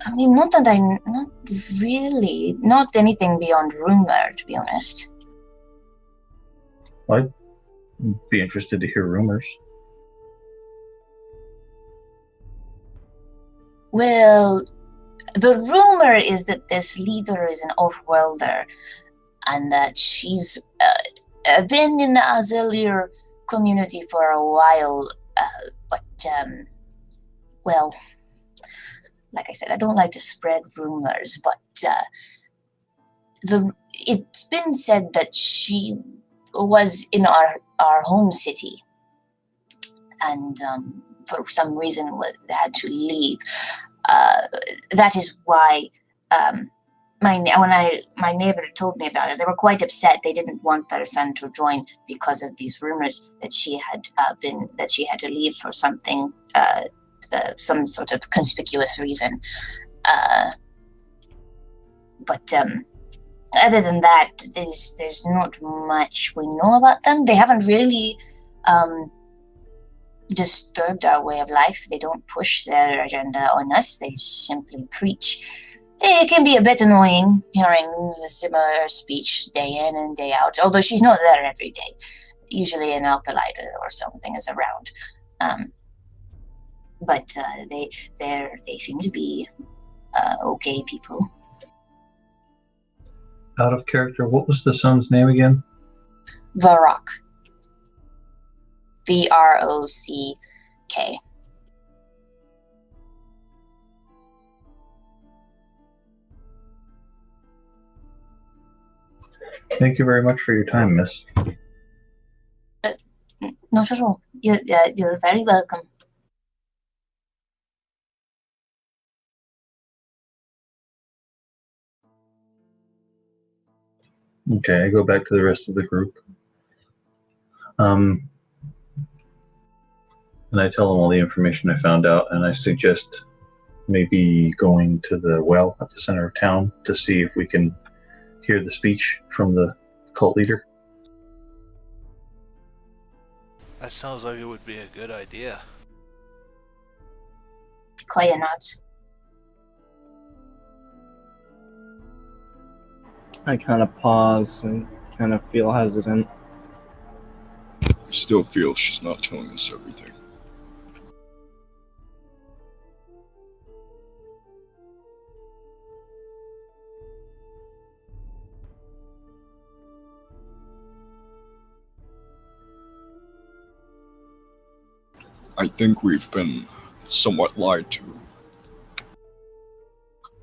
I mean, not really, not anything beyond rumor, to be honest. I'd be interested to hear rumors. Well, the rumor is that this leader is an off-worlder, and that she's been in the Azelier community for a while, but, well, like I said, I don't like to spread rumors, but it's been said that she was in our home city, and for some reason had to leave. That is why my neighbor told me about it. They were quite upset. They didn't want their son to join because of these rumors that she had to leave for something, some sort of conspicuous reason. But Other than that, there's not much we know about them. They haven't really disturbed our way of life. They don't push their agenda on us. They simply preach. It can be a bit annoying hearing the similar speech day in and day out, although she's not there every day. Usually an alkalite or something is around. But they seem to be okay people. Out of character, what was the son's name again? Varrock. Vrock. Thank you very much for your time, miss. Not at all. You're very welcome. Okay, I go back to the rest of the group. And I tell them all the information I found out, and I suggest maybe going to the well at the center of town to see if we can hear the speech from the cult leader. That sounds like it would be a good idea. Koya nods. I kind of pause and kind of feel hesitant. I still feel she's not telling us everything. I think we've been somewhat lied to.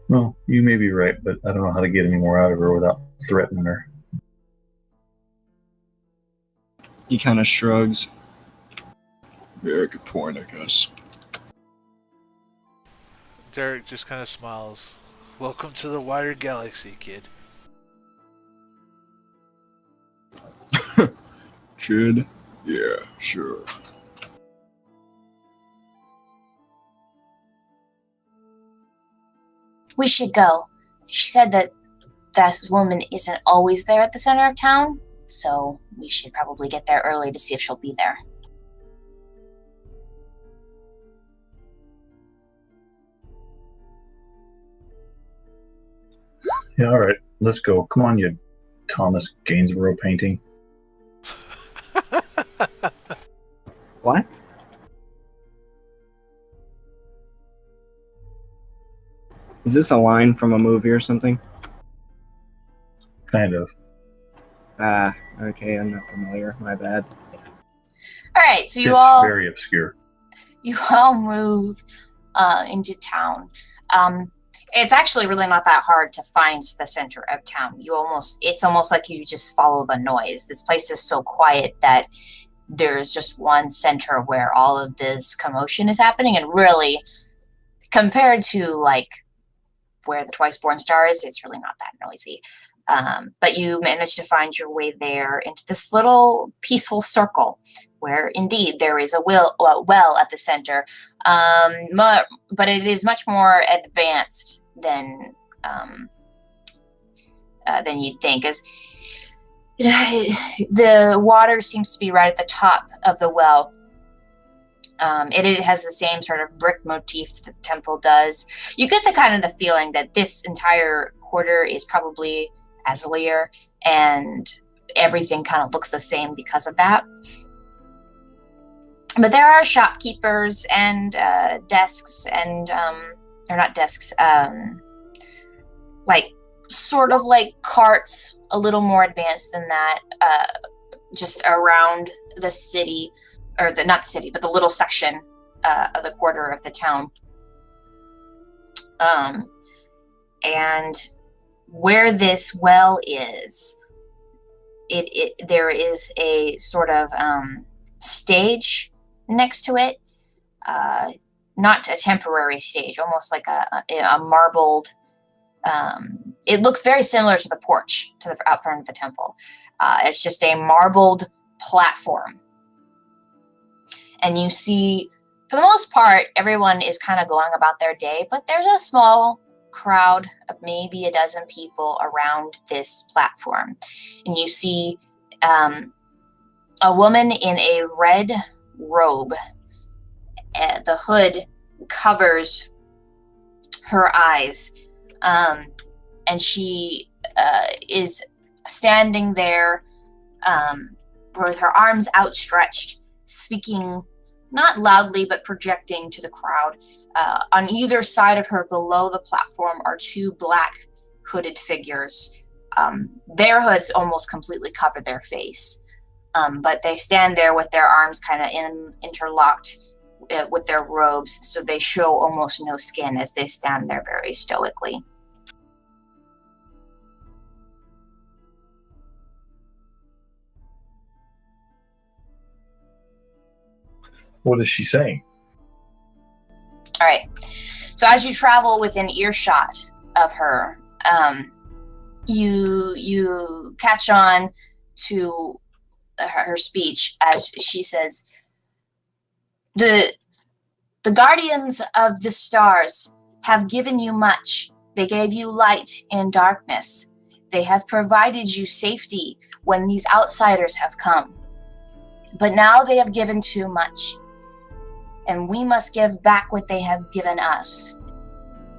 Well, you may be right, but I don't know how to get any more out of her without threatening her. He kind of shrugs. Yeah, good point, I guess. Derek just kind of smiles. Welcome to the wider galaxy, kid. Kid? Yeah, sure. We should go. She said that this woman isn't always there at the center of town, so we should probably get there early to see if she'll be there. Yeah, all right, let's go. Come on, you Thomas Gainsborough painting. What? Is this a line from a movie or something? Kind of. Ah, okay, I'm not familiar. My bad. All right, so It's very obscure. you all move into town. It's actually really not that hard to find the center of town. It's almost like you just follow the noise. This place is so quiet that there's just one center where all of this commotion is happening, and really, compared to like where the Twiceborn Star is, it's really not that noisy. But you manage to find your way there into this little peaceful circle where indeed there is a well at the center, but it is much more advanced than you'd think, as the water seems to be right at the top of the well. It has the same sort of brick motif that the temple does. You get the kind of the feeling that this entire quarter is probably Azalier, and everything kind of looks the same because of that. But there are shopkeepers and desks and, or not desks, like sort of like carts, a little more advanced than that, just around the city. Or not the city, but the little section of the quarter of the town. And where this well is, there is a sort of stage next to it. Not a temporary stage, almost like a marbled. It looks very similar to the porch to the out front of the temple. It's just a marbled platform. And you see, for the most part, everyone is kind of going about their day, but there's a small crowd of maybe a dozen people around this platform. And you see a woman in a red robe. The hood covers her eyes. And she is standing there with her arms outstretched, speaking not loudly, but projecting to the crowd. On either side of her, below the platform, are two black hooded figures. Their hoods almost completely cover their face, but they stand there with their arms kind of interlocked with their robes, so they show almost no skin as they stand there very stoically. What is she saying? All right. So as you travel within earshot of her, you catch on to her speech as she says, The guardians of the stars have given you much. They gave you light in darkness. They have provided you safety when these outsiders have come. But now they have given too much, and we must give back what they have given us.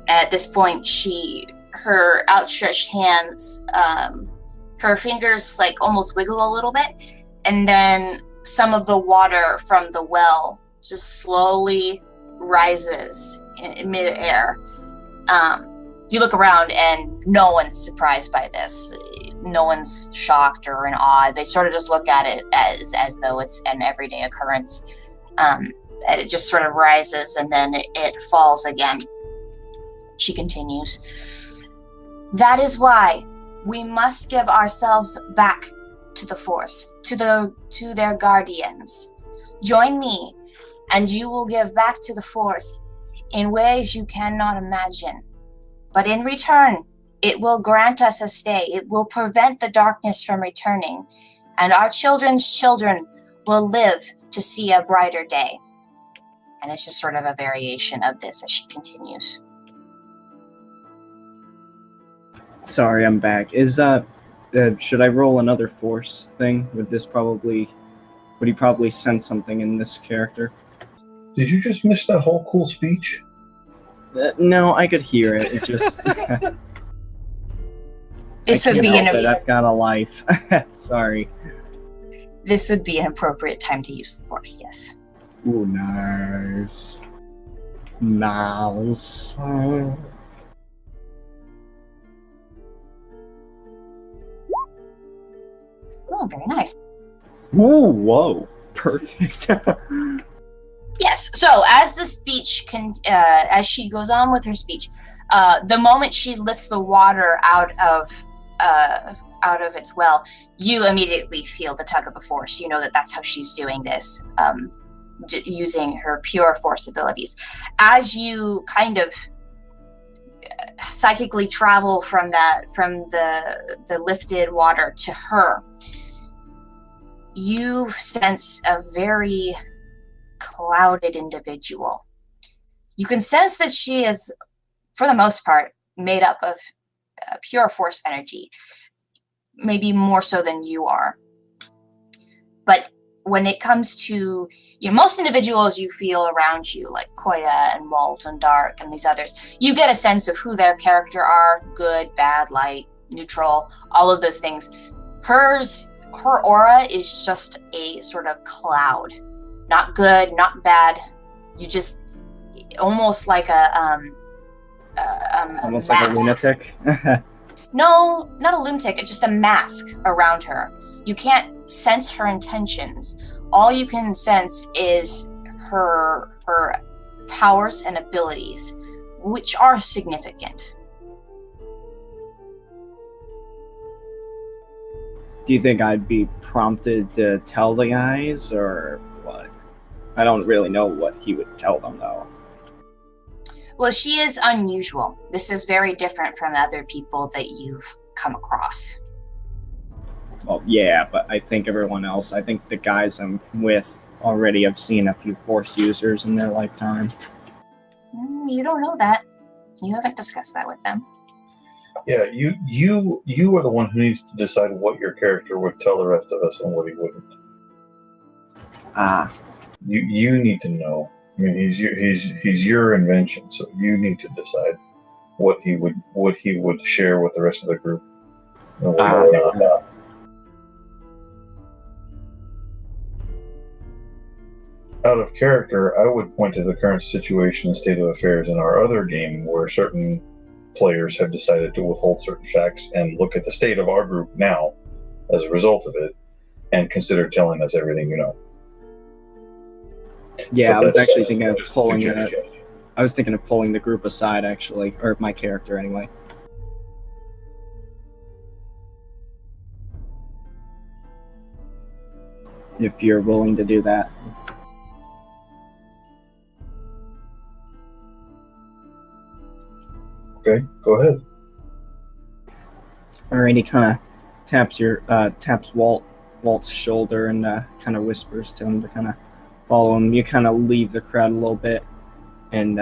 At this point, her outstretched hands, her fingers like almost wiggle a little bit, and then some of the water from the well just slowly rises in midair. You look around and no one's surprised by this. No one's shocked or in awe. They sort of just look at it as though it's an everyday occurrence. And it just sort of rises and then it falls again. She continues. That is why we must give ourselves back to the Force, to their guardians. Join me, and you will give back to the Force in ways you cannot imagine. But in return, it will grant us a stay. It will prevent the darkness from returning, and our children's children will live to see a brighter day. And it's just sort of a variation of this as she continues. Sorry, I'm back. Should I roll another Force thing? Would he probably sense something in this character? Did you just miss that whole cool speech? No, I could hear it. It just... This would be I've got a life. Sorry. This would be an appropriate time to use the Force, yes. Ooh, nice. Nice. Oh, very nice. Ooh, whoa. Perfect. Yes. So as the speech as she goes on with her speech, the moment she lifts the water out of its well, you immediately feel the tug of the Force. You know that's how she's doing this, using her pure Force abilities. As you kind of psychically travel from the lifted water to her, you sense a very clouded individual. You can sense that she is, for the most part, made up of pure Force energy, maybe more so than you are. But when it comes to most individuals you feel around you, like Koya and Walt and Dark and these others, you get a sense of who their character are: good, bad, light, neutral, all of those things. Her aura is just a sort of cloud. Not good, not bad. You just almost like almost like a lunatic. No, not a lunatic. It's just a mask around her. You can't sense her intentions. All you can sense is her powers and abilities, which are significant. Do you think I'd be prompted to tell the guys, or what? I don't really know what he would tell them, though. Well, she is unusual. This is very different from other people that you've come across. Well, yeah, but I think the guys I'm with already have seen a few Force users in their lifetime. You don't know that. You haven't discussed that with them. Yeah, you are the one who needs to decide what your character would tell the rest of us and what he wouldn't. Ah, You need to know. I mean, he's your invention, so you need to decide what he would share with the rest of the group. And what he would not. Out of character, I would point to the current situation and state of affairs in our other game, where certain players have decided to withhold certain facts and look at the state of our group now as a result of it, and consider telling us everything you know. yeah, But I was that's actually thinking of just a pulling suggestion. I was thinking of pulling the group aside, actually, or my character anyway. If you're willing to do that. Okay, go ahead. Alrighty, kind of taps Walt's shoulder and kind of whispers to him to kind of follow him. You kind of leave the crowd a little bit, and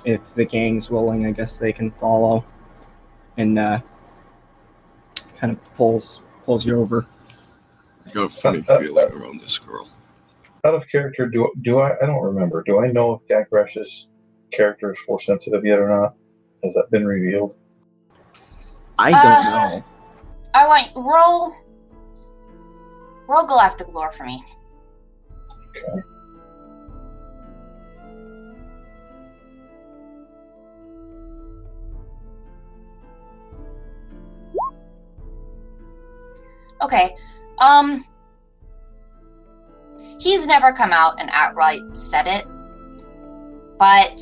if the gang's willing, I guess they can follow, and kind of pulls you over. I got a funny feeling around this girl. Out of character, do I don't remember. Do I know if Gakrash's character is Force sensitive yet or not? Has that been revealed? I don't know. I want roll galactic lore for me. Okay. Okay. He's never come out and outright said it, but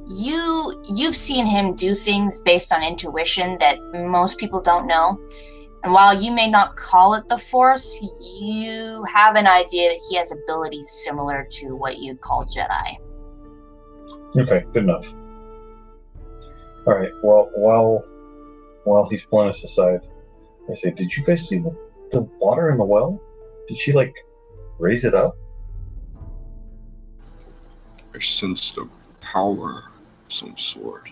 you've seen him do things based on intuition that most people don't know. And while you may not call it the Force, you have an idea that he has abilities similar to what you'd call Jedi. Okay, good enough. All right. Well, while he's pulling us aside, I say, "Did you guys see the water in the well? Did she raise it up?" I sensed a power of some sort.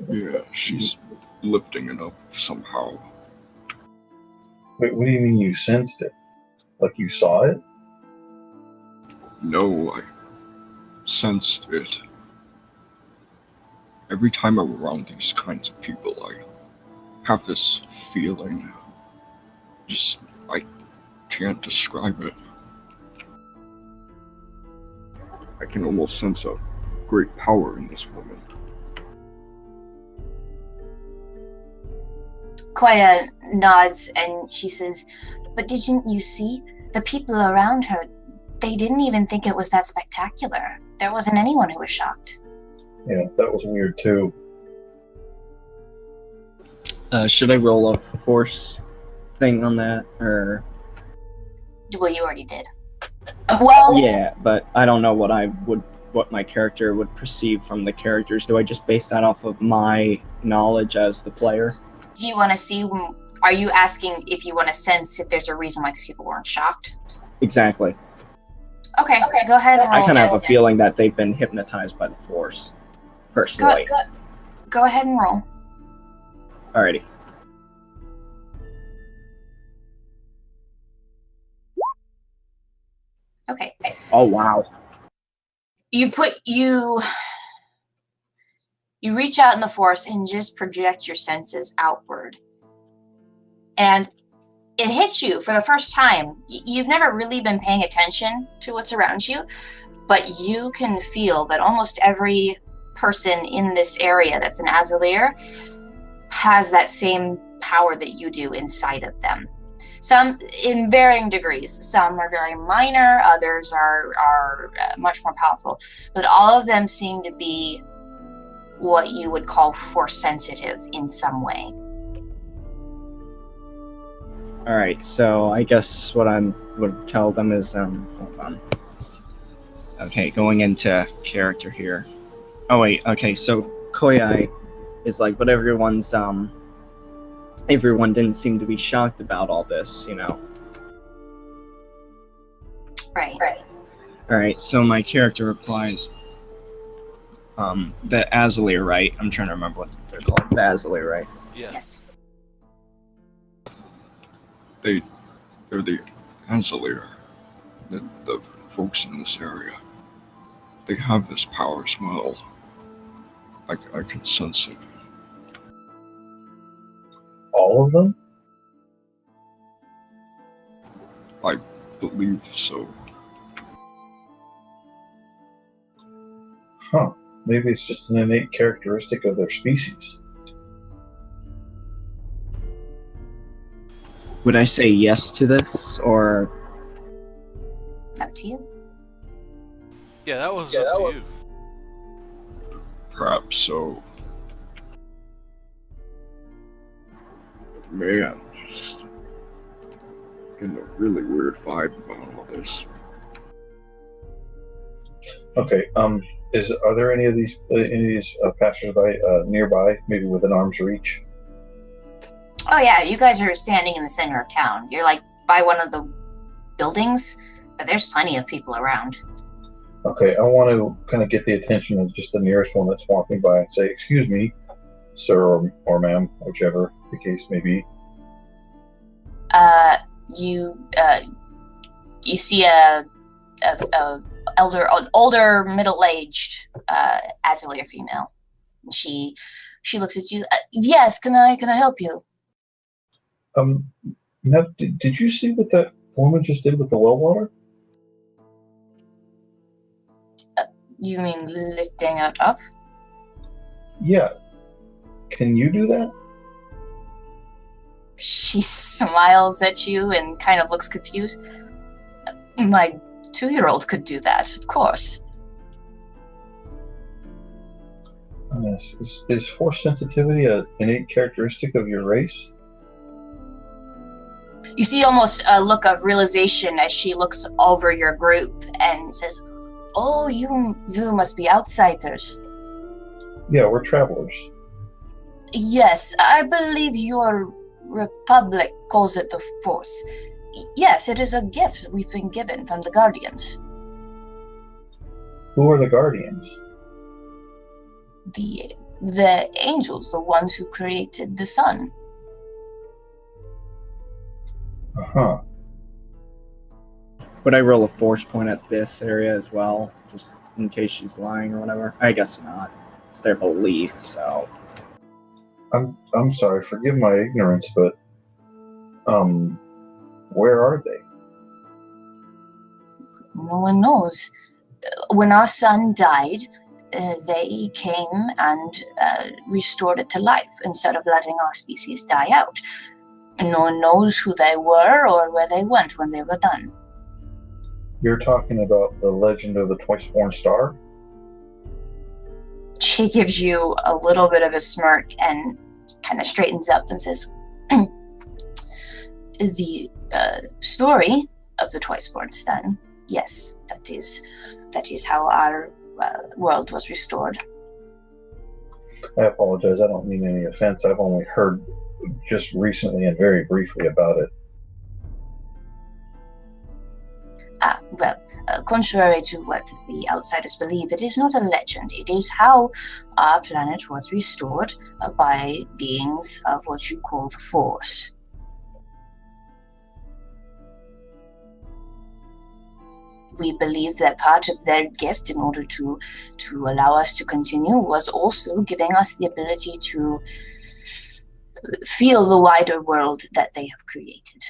Yeah, she's lifting it up somehow. Wait, what do you mean you sensed it? Like you saw it? No, I sensed it. Every time I'm around these kinds of people, I have this feeling. I can't describe it. I can almost sense a great power in this woman. Koya nods and she says, "But didn't you see? The people around her, they didn't even think it was that spectacular. There wasn't anyone who was shocked." Yeah, that was weird too. Should I roll a force thing on that, or? Well, you already did. Well, Yeah, but I don't know what my character would perceive from the characters. Do I just base that off of my knowledge as the player? do you want to see? Are you asking if you want to sense if there's a reason why the people weren't shocked? Exactly. Okay, go ahead and roll. I kind of have a feeling that they've been hypnotized by the Force, personally. Go ahead and roll. Alrighty. Okay. Oh, wow. You reach out in the Force and just project your senses outward. And it hits you for the first time. You've never really been paying attention to what's around you, but you can feel that almost every person in this area that's an Azaleer has that same power that you do inside of them. Some in varying degrees. Some are very minor, others are much more powerful, but all of them seem to be what you would call Force sensitive in some way. Alright, so I guess what I would tell them is, hold on. Okay, going into character here. Oh wait, okay, so Koya is like, but everyone didn't seem to be shocked about all this, you know. Right. Alright, so my character replies, The Azalea, right? I'm trying to remember what they're called. The Azalea, right? Yeah. Yes. They're the Azalea. The folks in this area. They have this power as well. I can sense it. All of them? I believe so. Huh. Maybe it's just an innate characteristic of their species. Would I say yes to this, or Up to you. Yeah, that was up to you. Perhaps so. Man, just getting a really weird vibe about all this. Okay. Are there any of these passersby nearby, maybe within arm's reach? Oh yeah, you guys are standing in the center of town. You're like by one of the buildings, but there's plenty of people around. Okay, I want to kind of get the attention of just the nearest one that's walking by and say, "Excuse me, sir or ma'am, whichever the case may be." You see a older middle-aged Azalea female. She looks at you. Yes, can I help you? Now, did you see what that woman just did with the well water? You mean lifting it up? Yeah. Can you do that? She smiles at you and kind of looks confused. My 2-year-old could do that, of course. Is force sensitivity an innate characteristic of your race? You see almost a look of realization as she looks over your group and says, "Oh, you must be outsiders." Yeah, we're travelers. Yes, I believe your republic calls it the Force. Yes, it is a gift we've been given from the Guardians. Who are the Guardians? The angels, the ones who created the sun. Uh-huh. would I roll a force point at this area as well, just in case she's lying or whatever? I guess not. It's their belief, so. I'm sorry, forgive my ignorance, but where are they? No one knows. When our son died, they came and restored it to life instead of letting our species die out. No one knows who they were or where they went when they were done. You're talking about the legend of the twice-born star? She gives you a little bit of a smirk and kind of straightens up and says, the story of the twice-born son, yes, that is how our world was restored. I apologize, I don't mean any offense. I've only heard just recently and very briefly about it. Contrary to what the outsiders believe, it is not a legend. It is how our planet was restored by beings of what you call the Force. We believe that part of their gift, in order to allow us to continue, was also giving us the ability to feel the wider world that they have created.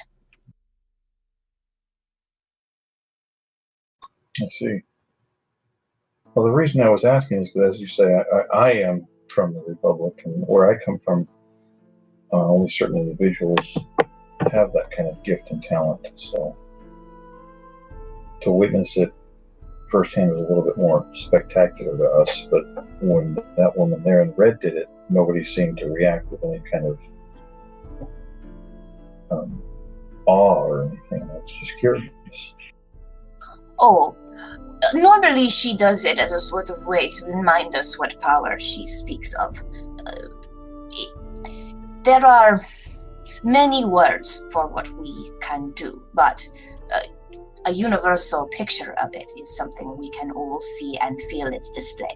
I see. Well, the reason I was asking is because, as you say, I am from the Republic, and where I come from, only certain individuals have that kind of gift and talent. So to witness it firsthand is a little bit more spectacular to us. But when that woman there in red did it, nobody seemed to react with any kind of awe or anything. I was just curious. Oh, normally she does it as a sort of way to remind us what power she speaks of. There are many words for what we can do, but a universal picture of it is something we can all see and feel its display.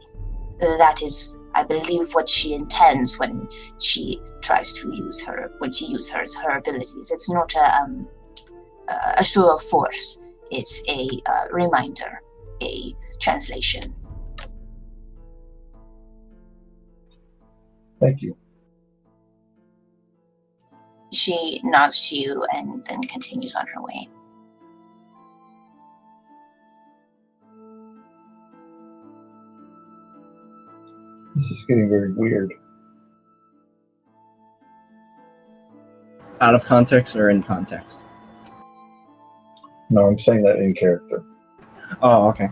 that is, I believe, what she intends when she tries to use her her abilities. It's not a show of force. It's a reminder, a translation. Thank you. She nods to you and then continues on her way. This is getting very weird. Out of context or in context? No, I'm saying that in character. Oh, okay.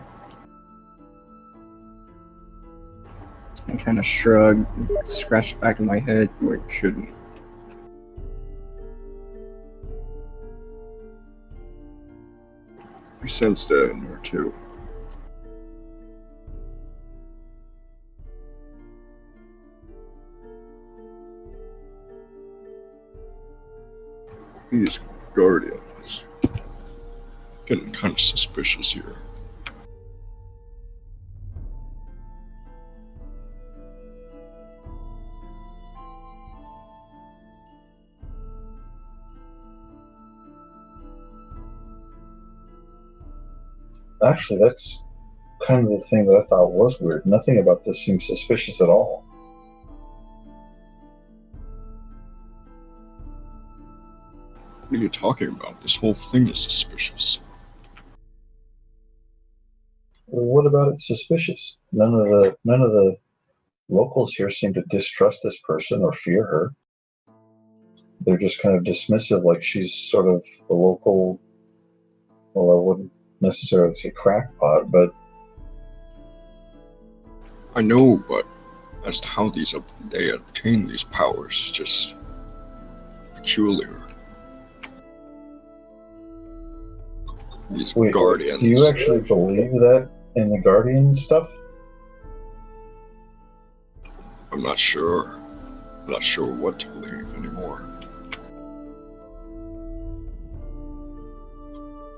I kind of shrug, scratch the back of my head. We're kidding. I sensed that in there too. These guardians getting kind of suspicious here. Actually, that's kind of the thing that I thought was weird. Nothing about this seems suspicious at all. What are you talking about? This whole thing is suspicious. Well, what about it suspicious? None of the locals here seem to distrust this person or fear her. They're just kind of dismissive, like she's sort of the local, well, I wouldn't necessarily say crackpot, but I know, but as to how they obtain these powers, just peculiar. These wait, guardians. do you actually believe that in the Guardian stuff? I'm not sure. I'm not sure what to believe anymore.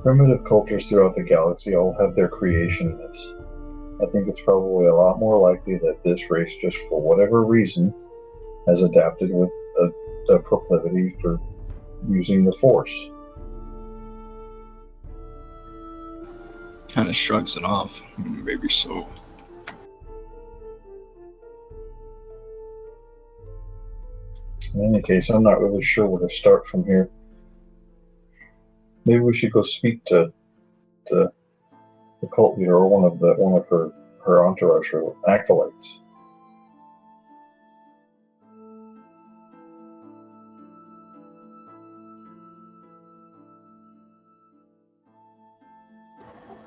Primitive cultures throughout the galaxy all have their creation myths. I think it's probably a lot more likely that this race, just for whatever reason, has adapted with a proclivity for using the Force. Kind of shrugs it off. Maybe so. In any case, I'm not really sure where to start from here. Maybe we should go speak to the cult leader or one of her entourage, her acolytes.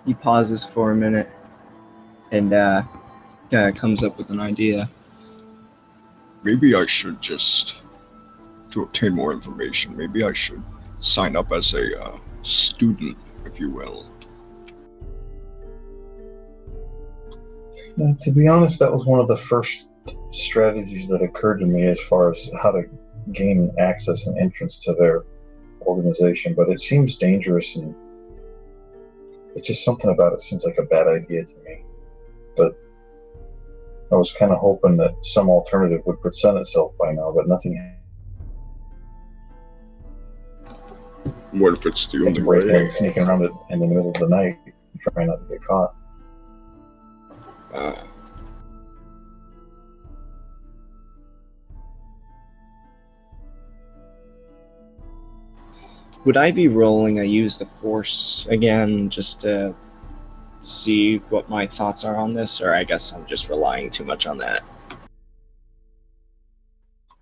He pauses for a minute and comes up with an idea. Maybe I should just, to obtain more information, maybe I should sign up as a student, if you will. To be honest, that was one of the first strategies that occurred to me as far as how to gain access and entrance to their organization, but it seems dangerous and it's just something about it seems like a bad idea to me. But I was kind of hoping that some alternative would present itself by now, but nothing. What if it's the only Right, way? sneaking around in the middle of the night, trying not to get caught. Would I be rolling a use the Force again just to see what my thoughts are on this, or I guess I'm just relying too much on that?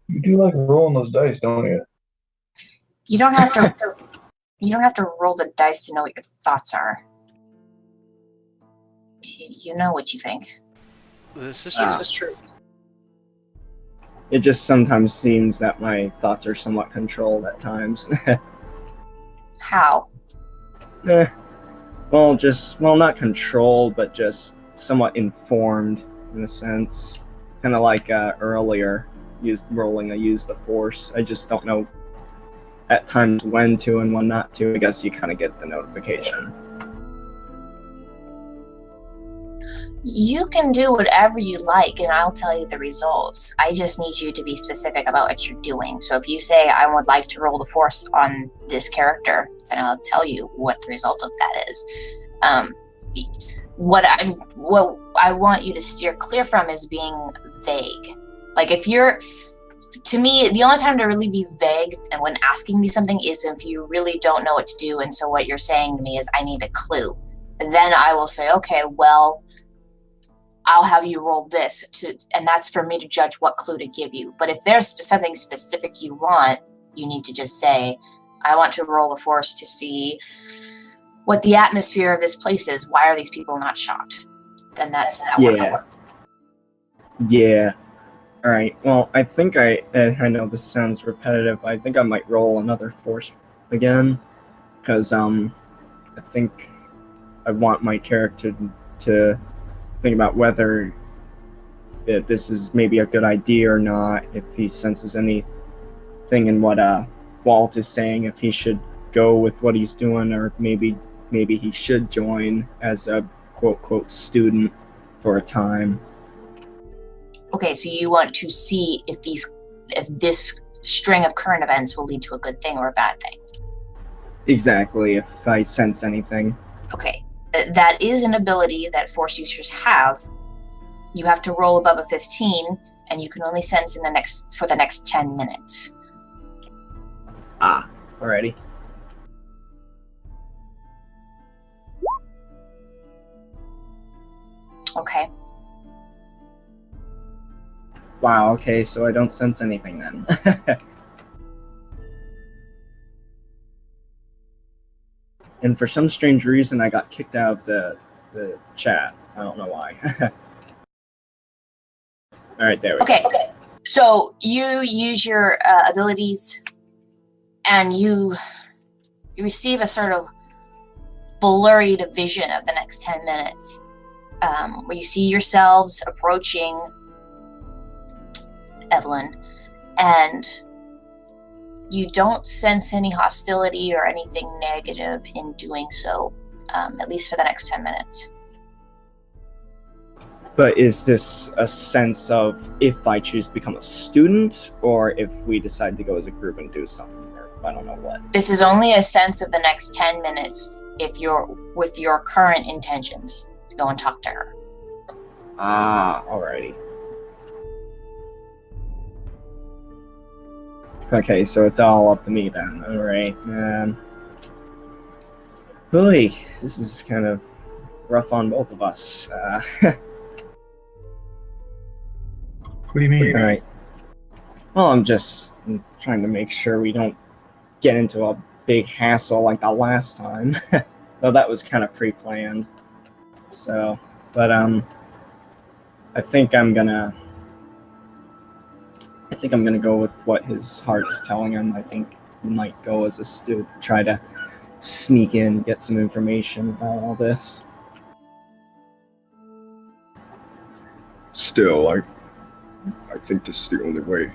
You do like rolling those dice, don't you? You don't have to. You don't have to roll the dice to know what your thoughts are. You know what you think. This is true. It just sometimes seems that my thoughts are somewhat controlled at times. How? Well, not controlled, but just somewhat informed in a sense. Kind of like earlier, rolling a use the Force. I just don't know at times when to and when not to. I guess you kind of get the notification. You can do whatever you like, and I'll tell you the results. I just need you to be specific about what you're doing. So if you say, I would like to roll the force on this character, then I'll tell you what the result of that is. What I want you to steer clear from is being vague. Like, if you're, to me, the only time to really be vague and when asking me something is if you really don't know what to do, and so what you're saying to me is, I need a clue. And then I will say, okay, well, I'll have you roll this, and that's for me to judge what clue to give you. But if there's something specific you want, you need to just say, I want to roll the force to see what the atmosphere of this place is. Why are these people not shot? Then that's that works. Yeah. All right. Well, I think I know this sounds repetitive, but I think I might roll another force again, because I think I want my character to think about whether this is maybe a good idea or not, if he senses anything in what Walt is saying, if he should go with what he's doing, or maybe he should join as a quote student for a time. Okay, so you want to see if this string of current events will lead to a good thing or a bad thing. Exactly, if I sense anything. Okay, that is an ability that force users have. You have to roll above a 15, and you can only sense for the next 10 minutes. Alrighty. Okay. Wow, okay, so I don't sense anything then. And for some strange reason, I got kicked out of the chat. I don't know why. Alright, there we go. Okay. So you use your abilities, and you receive a sort of blurred vision of the next 10 minutes, where you see yourselves approaching Evelyn, and you don't sense any hostility or anything negative in doing so, at least for the next 10 minutes. But is this a sense of if I choose to become a student, or if we decide to go as a group and do something, or I don't know what? This is only a sense of the next 10 minutes if you're with your current intentions to go and talk to her. Alrighty. Okay, so it's all up to me then. Alright, man. Boy, this is kind of rough on both of us. What do you mean? Alright. Well, I'm just trying to make sure we don't get into a big hassle like the last time. Though that was kind of pre-planned. So, but I think I'm gonna go with what his heart's telling him. I think he might go as a student, try to sneak in, get some information about all this. Still, I think this is the only way.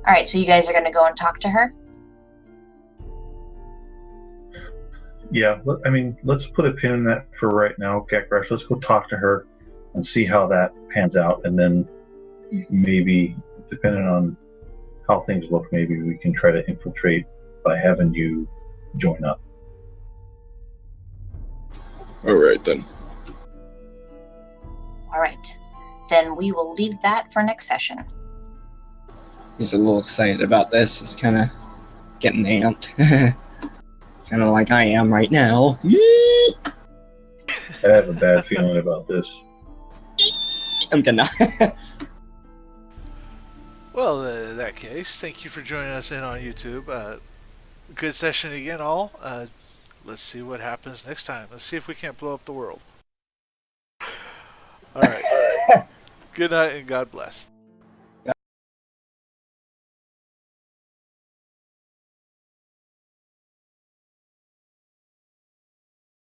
Alright, so you guys are going to go and talk to her? Yeah, I mean, let's put a pin in that for right now, Gakrush. Let's go talk to her and see how that pans out, and then maybe, depending on how things look, maybe we can try to infiltrate by having you join up. Alright then. Alright. Then we will leave that for next session. He's a little excited about this. He's kind of getting amped. Kind of like I am right now. I have a bad feeling about this. I'm gonna. Well, in that case, thank you for joining us in on YouTube. Good session again, all. Let's see what happens next time. Let's see if we can't blow up the world. All right. Good night and God bless.